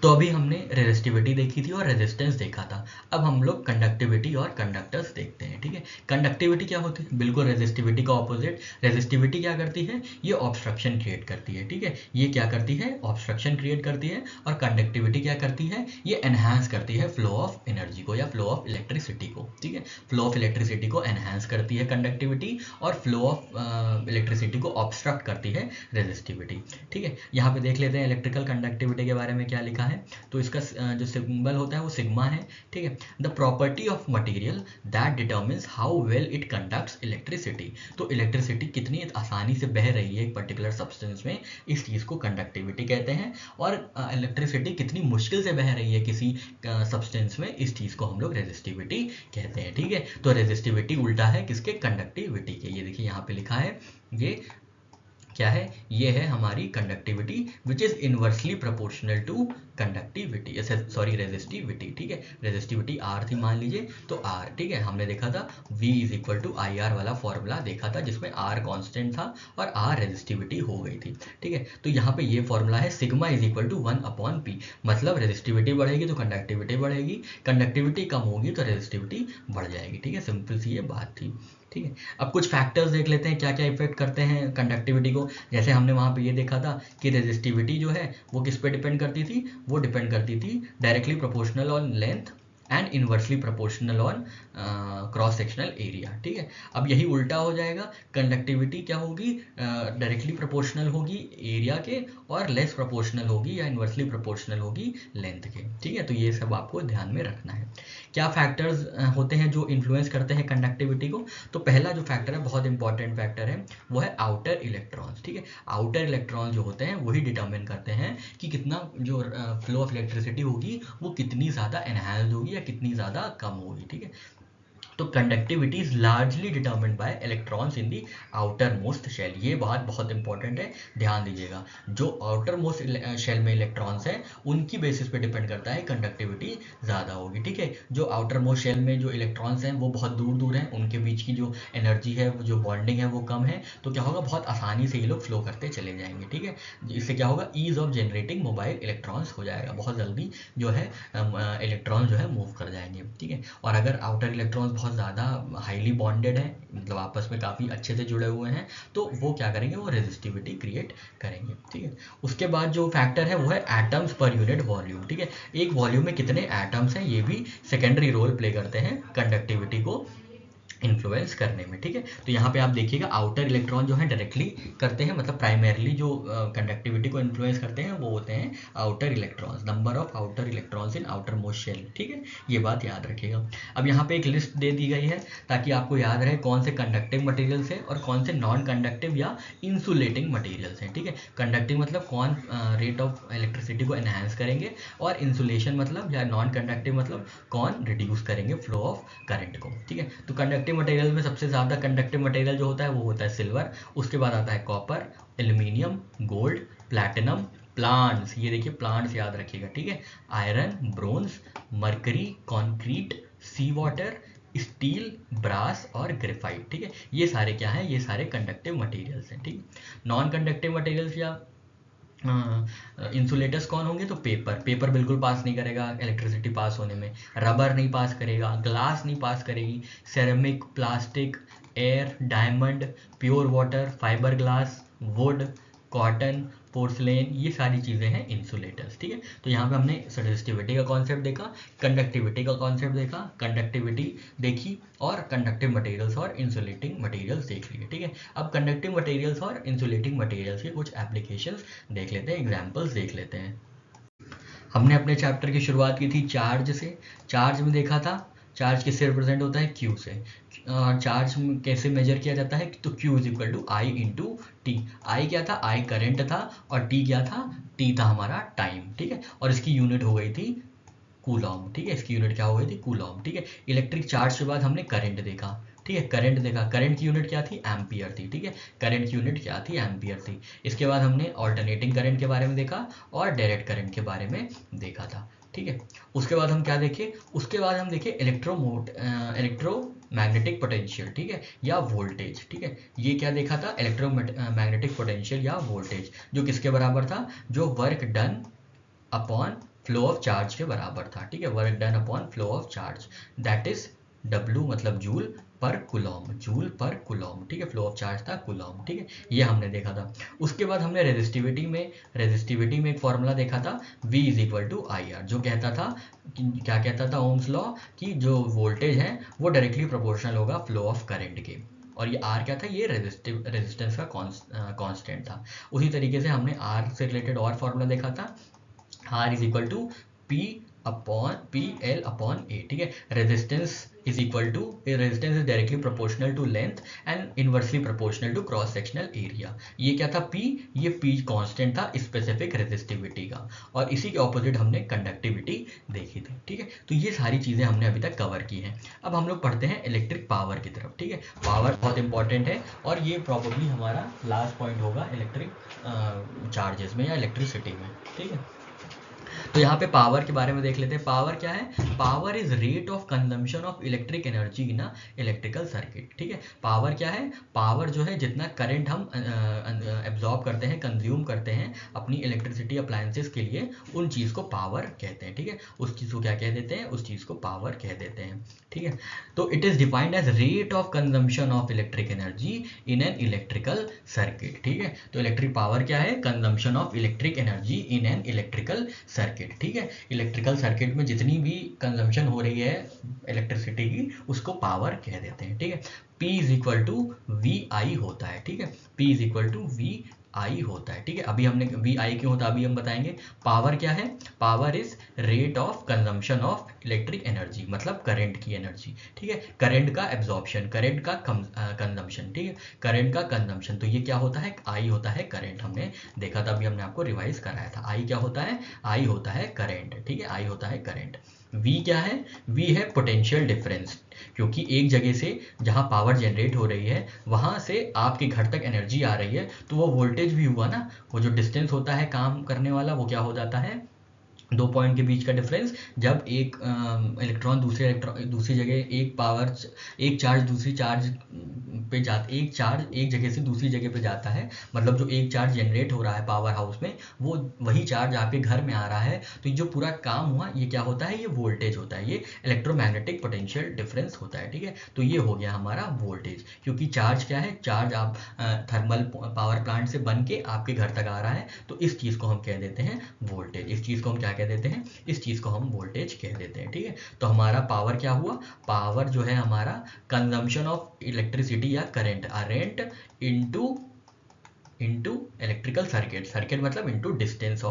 तो अभी हमने रेजिस्टिविटी देखी थी और रेजिस्टेंस देखा था। अब हम लोग कंडक्टिविटी और कंडक्टर्स देखते हैं, ठीक है। कंडक्टिविटी क्या होती है, बिल्कुल रेजिस्टिविटी का ऑपोजिट। रेजिस्टिविटी क्या करती है, ये ऑब्स्ट्रक्शन क्रिएट करती है, ठीक है, ये क्या करती है, ऑब्स्ट्रक्शन क्रिएट करती है। और कंडक्टिविटी क्या करती है, ये एनहांस करती है फ्लो ऑफ एनर्जी को या फ्लो ऑफ इलेक्ट्रिसिटी को, ठीक है। फ्लो ऑफ इलेक्ट्रिसिटी को एनहांस करती है कंडक्टिविटी, और फ्लो ऑफ इलेक्ट्रिसिटी को ऑब्स्ट्रक्ट करती है रेजिस्टिविटी, ठीक है। यहाँ पे देख लेते हैं इलेक्ट्रिकल कंडक्टिविटी के बारे में क्या लिखा है। तो इसका जो सिंबल होता है वो सिग्मा है, ठीक है। The property of material that determines how well it conducts electricity, तो इलेक्ट्रिसिटी कितनी आसानी से बह रही है एक पर्टिकुलर सब्सटेंस में, इस चीज़ को कंडक्टिविटी कहते हैं। और इलेक्ट्रिसिटी कितनी मुश्किल से बह रही है किसी सब्सटेंस में, इस चीज़ को हम लोग रेजिस्टिविटी कहते हैं, ठीक है। तो रेजिस्टिविटी उल्टा है किसके, कंडक्टिविटी के। ये देखिए यहाँ पे लिखा है, ये क्या है, ये है हमारी conductivity which is inversely proportional to conductivity, sorry resistivity, ठीक है। रेजिस्टिविटी R थी मान लीजिए, तो R, ठीक है। हमने देखा था V is equal to I R वाला फॉर्मूला देखा था जिसमें R कांस्टेंट था और R रेजिस्टिविटी हो गई थी, ठीक है। तो यहाँ पे ये फॉर्मूला है sigma is equal to 1/P, मतलब रेजिस्टिविटी बढ़ेगी तो कंडक्टिविटी बढ़ेगी, कंडक्टिविटी कम होगी तो रेजिस्टिविटी बढ़ जाएगी, ठीक है। सिंपल सी ये बात थी, ठीक है। अब कुछ फैक्टर्स देख लेते हैं क्या क्या इफेक्ट करते हैं कंडक्टिविटी को। जैसे हमने वहाँ पे ये देखा था कि रेजिस्टिविटी जो है वो किस पे डिपेंड करती थी, वो डिपेंड करती थी directly proportional on length and inversely proportional on cross sectional area, ठीक है। अब यही उल्टा हो जाएगा, कंडक्टिविटी क्या होगी, डायरेक्टली प्रोपोर्शनल होगी एरिया के और लेस प्रोपोर्शनल होगी या इनवर्सली प्रोपोर्शनल होगी लेंथ के, ठीक है। तो ये सब आपको ध्यान में रखना है। क्या फैक्टर्स होते हैं जो इन्फ्लुएंस करते हैं कंडक्टिविटी को, तो पहला जो फैक्टर है, बहुत इंपॉर्टेंट फैक्टर है, वो है आउटर इलेक्ट्रॉन्स, ठीक है। आउटर इलेक्ट्रॉन जो होते हैं वही डिटरमिन करते हैं कि कितना जो फ्लो ऑफ इलेक्ट्रिसिटी होगी वो कितनी ज़्यादा एनहांस्ड होगी या कितनी ज़्यादा कम होगी, ठीक है। तो conductivity is largely determined by electrons in the outer most shell. ये बात बहुत इंपॉर्टेंट है, ध्यान दीजिएगा। जो आउटर मोस्ट शेल में इलेक्ट्रॉन्स हैं उनकी बेसिस पे डिपेंड करता है कंडक्टिविटी ज़्यादा होगी, ठीक है। जो आउटर मोस्ट शेल में जो इलेक्ट्रॉन्स हैं वो बहुत दूर दूर हैं, उनके बीच की जो एनर्जी है, जो बॉन्डिंग है वो कम है, तो क्या होगा, बहुत आसानी से ये लोग फ्लो करते चले जाएंगे, ठीक है। इससे क्या होगा, ease of generating mobile electrons हो जाएगा, बहुत जल्दी जो है इलेक्ट्रॉन जो है मूव कर जाएंगे, ठीक है। और अगर आउटर इलेक्ट्रॉन्स बहुत ज़्यादा हाईली बॉन्डेड है, मतलब आपस में काफ़ी अच्छे से जुड़े हुए हैं, तो वो क्या करेंगे, वो रेजिस्टिविटी क्रिएट करेंगे, ठीक है। उसके बाद जो फैक्टर है वो है एटम्स पर यूनिट वॉल्यूम, ठीक है। एक वॉल्यूम में कितने एटम्स हैं, ये भी सेकेंडरी रोल प्ले करते हैं कंडक्टिविटी को इन्फ्लुएंस करने में, ठीक है। तो यहाँ पे आप देखिएगा आउटर इलेक्ट्रॉन जो है डायरेक्टली करते हैं, मतलब प्राइमरली जो कंडक्टिविटी को इन्फ्लुएंस करते हैं वो होते हैं outer electrons, number of outer electrons in outer most shell, ठीक है। ये बात याद रखिएगा। अब यहाँ पे एक लिस्ट दे दी गई है ताकि आपको याद रहे कौन से कंडक्टिव मटेरियल्स हैं और कौन से नॉन कंडक्टिव या इंसुलेटिंग मटेरियल्स हैं, ठीक है। कंडक्टिव मतलब कौन रेट ऑफ इलेक्ट्रिसिटी को एनहांस करेंगे, और इंसुलेशन मतलब या नॉन कंडक्टिव मतलब कौन रिड्यूस करेंगे फ्लो ऑफ करंट को, ठीक है। तो कंडक्टिव मटेरियल में सबसे ज़्यादा कंडक्टिव मटेरियल जो होता है वो होता है सिल्वर, उसके बाद आता है copper, aluminium, gold, platinum, plants, ये देखिए प्लांट्स याद रखिएगा, ठीक है, आयरन, ब्रोंज, मरकरी, कॉन्क्रीट, सी वाटर, स्टील, ब्रास और ग्रेफाइट, ठीक है। ये सारे क्या हैं, ये सारे कंडक्टिव मटेरियल्स हैं, ठीक। नॉन कंडक्टिव मटेरियल्स या इंसुलेटर्स कौन होंगे, तो पेपर बिल्कुल पास नहीं करेगा इलेक्ट्रिसिटी पास होने में, रबर नहीं पास करेगा, ग्लास नहीं पास करेगी, ceramic, plastic, air, diamond, pure water, fibre glass, would, cotton, porcelain, ये सारी चीज़ें हैं इंसुलेटर्स, ठीक है। तो यहाँ पे हमने रेजिस्टिविटी का कॉन्सेप्ट देखा, कंडक्टिविटी का कॉन्सेप्ट देखा, कंडक्टिविटी देखी, और कंडक्टिव मटेरियल्स और इंसुलेटिंग मटेरियल्स देख लिए, ठीक है। अब कंडक्टिव मटेरियल्स और इंसुलेटिंग मटेरियल्स के कुछ एप्लीकेशंस देख लेते हैं, एग्जाम्पल्स देख लेते हैं। हमने अपने चैप्टर की शुरुआत की थी चार्ज से। चार्ज में देखा था चार्ज किससे रिप्रेजेंट होता है, क्यू से। चार्ज कैसे मेजर किया जाता है, तो Q is equal to I into T. I क्या था, आई करंट था, और टी क्या था, टी था हमारा टाइम, ठीक है। और इसकी यूनिट हो गई थी कूलॉम, ठीक है, इसकी यूनिट क्या हो गई थी, कूलॉम, ठीक है। इलेक्ट्रिक चार्ज के बाद हमने करंट देखा, ठीक है, करंट देखा, करंट की यूनिट क्या थी, एम्पियर थी, ठीक है, करंट की यूनिट क्या थी, एम्पियर थी। इसके बाद हमने ऑल्टरनेटिंग करंट के बारे में देखा और डायरेक्ट करंट के बारे में देखा था, ठीक है। उसके बाद हम क्या देखे, उसके बाद हम देखे इलेक्ट्रोमैग्नेटिक पोटेंशियल, ठीक है, या वोल्टेज, ठीक है। ये क्या देखा था, इलेक्ट्रोमैग्नेटिक पोटेंशियल या वोल्टेज, जो किसके बराबर था, जो work done upon flow of charge के बराबर था, ठीक है, work done upon flow of charge, that is W मतलब जूल पर कुलॉम, जूल पर कुलॉम, ठीक है, फ्लो ऑफ चार्ज था कुलॉम, ठीक है, ये हमने देखा था। उसके बाद हमने रेजिस्टिविटी में एक फॉर्मूला देखा था, V is equal to I R, जो कहता था क्या कहता था ओम्स लॉ, कि जो वोल्टेज है वो डायरेक्टली प्रोपोर्शनल होगा फ्लो ऑफ करंट के, और ये R क्या था, ये रेजिस्टेंस का कांस्टेंट था। उसी तरीके से हमने R से रिलेटेड और फॉर्मूला देखा था, R is equal to P upon PL upon A, ठीक है। Resistance is directly proportional to length and inversely proportional to cross sectional area. ये क्या था, P, ये P कांस्टेंट था स्पेसिफिक रेजिस्टिविटी का, और इसी के ऑपोजिट हमने कंडक्टिविटी देखी थी, ठीक है। तो ये सारी चीज़ें हमने अभी तक कवर की हैं। अब हम लोग पढ़ते हैं इलेक्ट्रिक पावर की तरफ, ठीक है। पावर बहुत इंपॉर्टेंट है, और ये प्रॉब्लली हमारा लास्ट पॉइंट होगा इलेक्ट्रिक चार्जेस में या इलेक्ट्रिसिटी में, ठीक है। तो यहाँ पे पावर के बारे में देख लेते हैं। पावर क्या है, power is rate of consumption of electric energy in a electrical circuit, ठीक है। पावर क्या है, पावर जो है जितना करंट हम एब्जॉर्ब करते हैं, कंज्यूम करते हैं अपनी इलेक्ट्रिसिटी अप्लायंसेस के लिए, उन चीज़ को पावर कहते हैं, ठीक है। उस चीज़ को क्या कह देते हैं, उस चीज़ को पावर कह देते हैं, ठीक है। तो it is defined as rate of consumption of electric energy in an electrical circuit, ठीक है। तो इलेक्ट्रिक पावर क्या है, consumption of electric energy in an electrical circuit, ठीक है। इलेक्ट्रिकल सर्किट में जितनी भी कंजम्पशन हो रही है इलेक्ट्रिसिटी की, उसको पावर कह देते हैं, ठीक है। P is equal to V I होता है, ठीक है, P is equal to V I होता है, ठीक है। अभी हमने वी आई क्यों होता है अभी हम बताएंगे। पावर क्या है, power is rate of consumption of electric energy, मतलब करंट की एनर्जी, ठीक है, करंट का एब्जॉर्प्शन, करंट का कंजम्पशन, ठीक है, करंट का कंजम्पशन। तो ये क्या होता है, आई होता है करंट, हमने देखा था, अभी हमने आपको रिवाइज कराया था। आई क्या होता है, आई होता है करंट, ठीक है, आई होता है करंट। V क्या है? V है पोटेंशियल डिफरेंस, क्योंकि एक जगह से जहाँ पावर जनरेट हो रही है वहाँ से आपके घर तक एनर्जी आ रही है, तो वो वोल्टेज भी हुआ ना। वो जो डिस्टेंस होता है काम करने वाला, वो क्या हो जाता है? दो पॉइंट के बीच का डिफरेंस। जब एक इलेक्ट्रॉन दूसरी जगह, एक चार्ज दूसरी चार्ज पे जाता, एक चार्ज एक जगह से दूसरी जगह पे जाता है, मतलब जो एक चार्ज जनरेट हो रहा है पावर हाउस में, वो वही चार्ज आपके घर में आ रहा है, तो ये जो पूरा काम हुआ ये क्या होता है? ये वोल्टेज होता है, ये इलेक्ट्रोमैग्नेटिक पोटेंशियल डिफरेंस होता है। ठीक है, तो ये हो गया हमारा वोल्टेज, क्योंकि चार्ज क्या है? चार्ज आप थर्मल पावर प्लांट से बन के आपके घर तक आ रहा है, तो इस चीज़ को हम कह देते हैं वोल्टेज। इस चीज़ को हम क्या कह देते हैं? इस चीज़ को हम वोल्टेज कह देते हैं। ठीक है, तो हमारा पावर क्या हुआ? पावर जो है हमारा कंजम्पशन ऑफ इलेक्ट्रिसिटी या करंट इनटू इलेक्ट्रिकल सर्किट मतलब into distance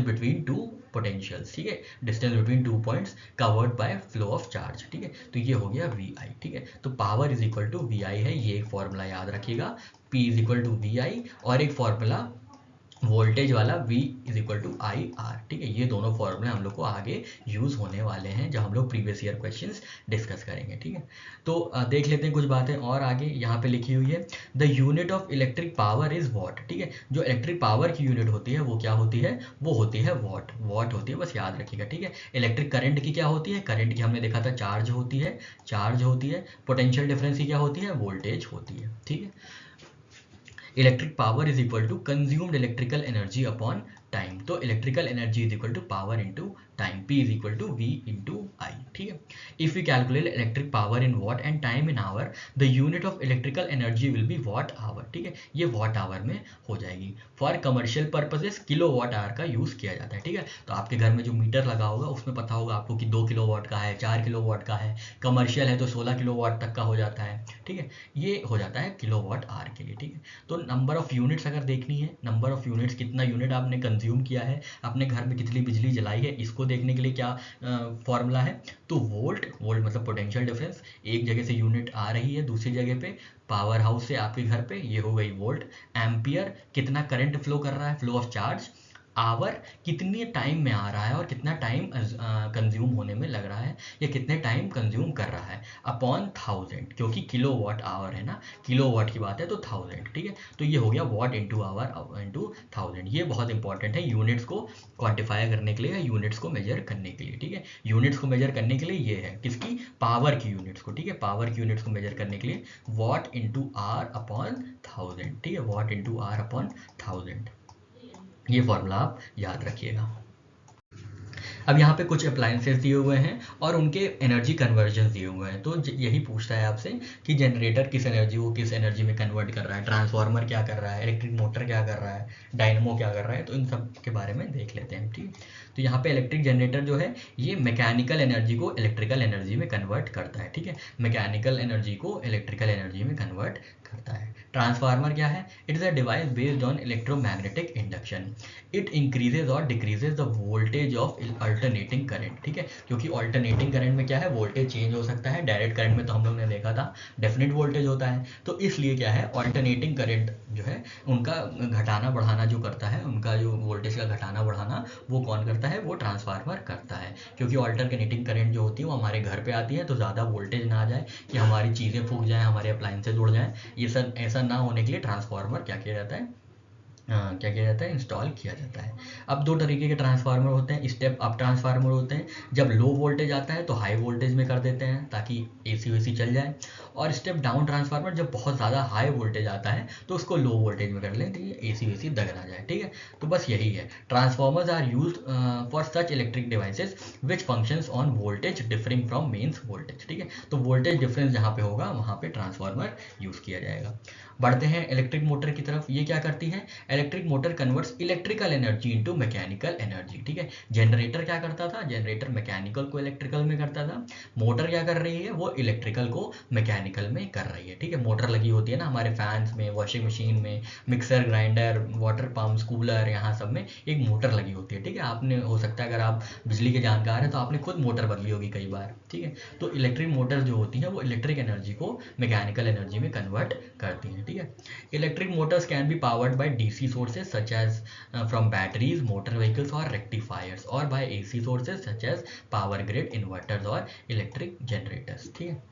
between two potentials. ठीक है, distance between two points covered by flow of charge. ठीक है, तो ये हो गया वी आई। ठीक है, तो power is equal to V I है, ये एक फॉर्मूला याद रखिएगा, P is equal to V I, और एक फॉर्मूला वोल्टेज वाला V is equal to I R. ठीक है, ये दोनों फॉर्मूले हम लोग को आगे यूज होने वाले हैं जब हम लोग प्रीवियस ईयर क्वेश्चंस डिस्कस करेंगे। ठीक है, तो देख लेते हैं कुछ बातें और आगे यहाँ पे लिखी हुई है। The unit of electric power is what. ठीक है, जो इलेक्ट्रिक पावर की यूनिट होती है वो क्या होती है? वो होती है वॉट होती है, बस याद रखिएगा। ठीक है, इलेक्ट्रिक करंट की क्या होती है? करंट की हमने देखा था चार्ज होती है। पोटेंशियल डिफरेंस की क्या होती है? वोल्टेज होती है। ठीक है, electric power is equal to consumed electrical energy upon time. तो electrical energy is equal to power into time, P is equal to V into I. ठीक है, if you calculate electric power in watt and time in hour, the unit of electrical energy will be watt hour. ठीक है, ये वॉट आवर में हो जाएगी। For commercial purposes kilowatt hour का यूज किया जाता है। ठीक है, तो आपके घर में जो मीटर लगा होगा उसमें पता होगा आपको कि 2 किलो वॉट का है, 4 किलो वॉट का है, कमर्शियल है तो 16 किलो वॉट तक का हो जाता है। ठीक है, ये हो जाता है किलो वॉट आवर के लिए। ठीक है, तो नंबर ऑफ यूनिट्स अगर देखनी है, नंबर ऑफ यूनिट्स, कितना यूनिट आपने कंज्यूम किया है, अपने घर में कितनी बिजली जलाई है, इसको देखने के लिए क्या फॉर्मूला है? तो वोल्ट मतलब पोटेंशियल डिफरेंस, एक जगह से यूनिट आ रही है दूसरी जगह पे, पावर हाउस से आपके घर पे, ये हो गई वोल्ट। एम्पियर, कितना करंट फ्लो कर रहा है, फ्लो ऑफ चार्ज। आवर, कितने टाइम में आ रहा है और कितना टाइम कंज्यूम होने में लग रहा है, या कितने टाइम कंज्यूम कर रहा है, अपॉन 1000, क्योंकि किलो वॉट आवर है ना, किलो वॉट की बात है तो 1000। ठीक है, तो ये हो गया वॉट इंटू आवर इंटू 1000। ये बहुत इंपॉर्टेंट है यूनिट्स को क्वांटिफाई करने के लिए या यूनिट्स को मेजर करने के लिए। ठीक है, यूनिट्स को मेजर करने के लिए ये है किसकी? पावर की यूनिट्स को। ठीक है, पावर की यूनिट्स को मेजर करने के लिए वॉट इंटू आर अपॉन 1000। ठीक है, वॉट इंटू आर अपॉन 1000, ये फॉर्मूला आप याद रखिएगा। अब यहाँ पे कुछ अप्लायंसेस दिए हुए हैं और उनके एनर्जी कन्वर्जन दिए हुए हैं, तो यही पूछता है आपसे कि जनरेटर किस एनर्जी को किस एनर्जी में कन्वर्ट कर रहा है, ट्रांसफार्मर क्या कर रहा है, इलेक्ट्रिक मोटर क्या कर रहा है, डायनमो क्या कर रहा है, तो इन सब के बारे में देख लेते हैं। ठीक, तो यहाँ पे इलेक्ट्रिक जनरेटर जो है ये मैकेनिकल एनर्जी को इलेक्ट्रिकल एनर्जी में कन्वर्ट करता है। ठीक है, मैकेनिकल एनर्जी को इलेक्ट्रिकल एनर्जी में कन्वर्ट करता है। ट्रांसफार्मर क्या है? It is a device based on electromagnetic induction. It increases और decreases the voltage of alternating current. ठीक है, क्योंकि अल्टरनेटिंग करंट में क्या है, वोल्टेज चेंज हो सकता है। डायरेक्ट करंट में तो हम लोग ने देखा था डेफिनेट वोल्टेज होता है, तो इसलिए क्या है, अल्टरनेटिंग करंट जो है उनका घटाना बढ़ाना जो करता है, उनका जो वोल्टेज का घटाना बढ़ाना वो कौन करता है? वो ट्रांसफार्मर करता है। क्योंकि अल्टरनेटिंग करंट जो होती है वो हमारे घर पे आती है, तो ज़्यादा वोल्टेज ना आ जाए कि हमारी चीज़ें फूक जाएँ, हमारे अप्लायंसेज उड़ जाएँ, ये सब ऐसा ना होने के लिए ट्रांसफार्मर क्या किया जाता है, क्या किया जाता है, इंस्टॉल किया जाता है। अब दो तरीके के ट्रांसफार्मर होते हैं, स्टेप अप ट्रांसफार्मर होते हैं, जब लो वोल्टेज आता है तो हाई वोल्टेज में कर देते हैं ताकि एसी वेसी चल जाए, और स्टेप डाउन ट्रांसफार्मर जब बहुत ज़्यादा हाई वोल्टेज आता है तो उसको लो वोल्टेज में कर लें तो ये एसी वेसी दग ना जाए। ठीक है, तो बस यही है, transformers are used for such electric devices which functions on voltage differing from mains voltage. ठीक है, तो वोल्टेज डिफरेंस जहाँ पे होगा वहाँ पे ट्रांसफार्मर यूज़ किया जाएगा। बढ़ते हैं इलेक्ट्रिक मोटर की तरफ। ये क्या करती है? Electric motor converts electrical energy into mechanical energy. ठीक है, जनरेटर क्या करता था? जनरेटर मैकेनिकल को इलेक्ट्रिकल में करता था। मोटर क्या कर रही है? वो इलेक्ट्रिकल को मैकेनिकल में कर रही है। ठीक है, मोटर लगी होती है ना हमारे फैंस में, वॉशिंग मशीन में, mixer grinder, water pumps, cooler, यहाँ सब में एक मोटर लगी होती है। ठीक है, आपने हो सकता है अगर आप बिजली के जानकार हैं तो आपने खुद मोटर बदली होगी कई बार। ठीक है, तो इलेक्ट्रिक मोटर जो होती हैं वो इलेक्ट्रिक एनर्जी को मैकेनिकल एनर्जी में कन्वर्ट करती हैं। ठीक है, electric Motors can be powered by DC DC sources such as from batteries, motor vehicles or rectifiers, or by AC sources such as power grid, inverters और electric generators. ठीक है.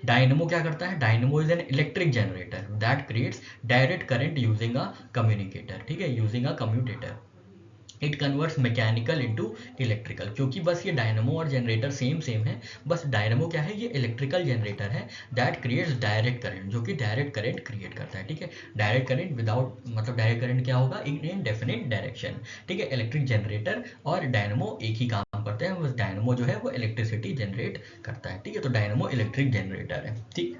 डायनेमो क्या करता है? Dynamo is an electric generator that creates direct current using a communicator. ठीक है, using a commutator. It converts mechanical into electrical. क्योंकि बस ये डायनेमो और जनरेटर सेम है, बस डायनेमो क्या है? ये इलेक्ट्रिकल जनरेटर है दैट क्रिएट्स डायरेक्ट करंट, जो कि डायरेक्ट करंट क्रिएट करता है. ठीक है, डायरेक्ट करंट विदाउट, मतलब डायरेक्ट करंट क्या होगा? इन डेफिनेट डायरेक्शन. ठीक है, इलेक्ट्रिक जनरेटर और डायनेमो एक ही काम करते हैं, बस डायनेमो जो है वो इलेक्ट्रिसिटी जनरेट करता है. ठीक है, तो डायनेमो इलेक्ट्रिक जनरेटर है. ठीक.